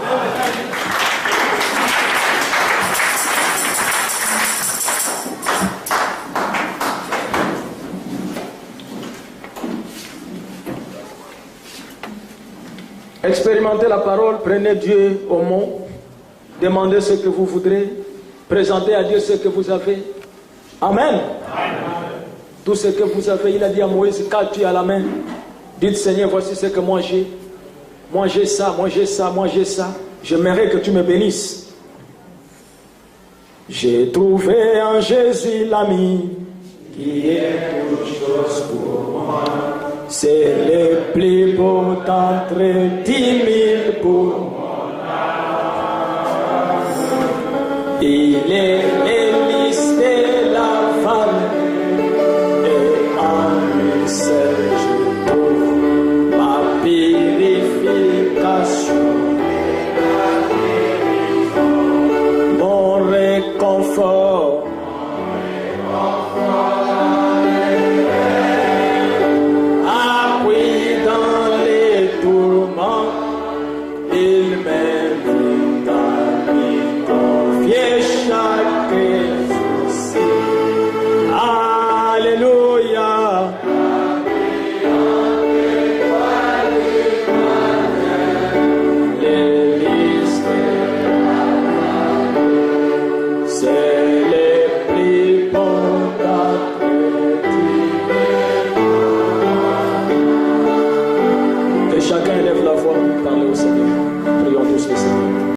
Expérimentez la parole, prenez Dieu au mot, demandez ce que vous voudrez, présentez à Dieu ce que vous avez. Amen. Amen. Tout ce que vous avez, il a dit à Moïse, qu'as-tu à la main? Dites, Seigneur, voici ce que moi j'ai. Moi j'ai ça, moi j'ai ça, moi j'ai ça. J'aimerais que tu me bénisses. J'ai trouvé en Jésus l'ami qui est toute chose pour moi. C'est le plus beau d'entre 10 000 pour mon âme. Il est l'hélice de la vallée et en lui seul je trouve ma purification. Mon réconfort.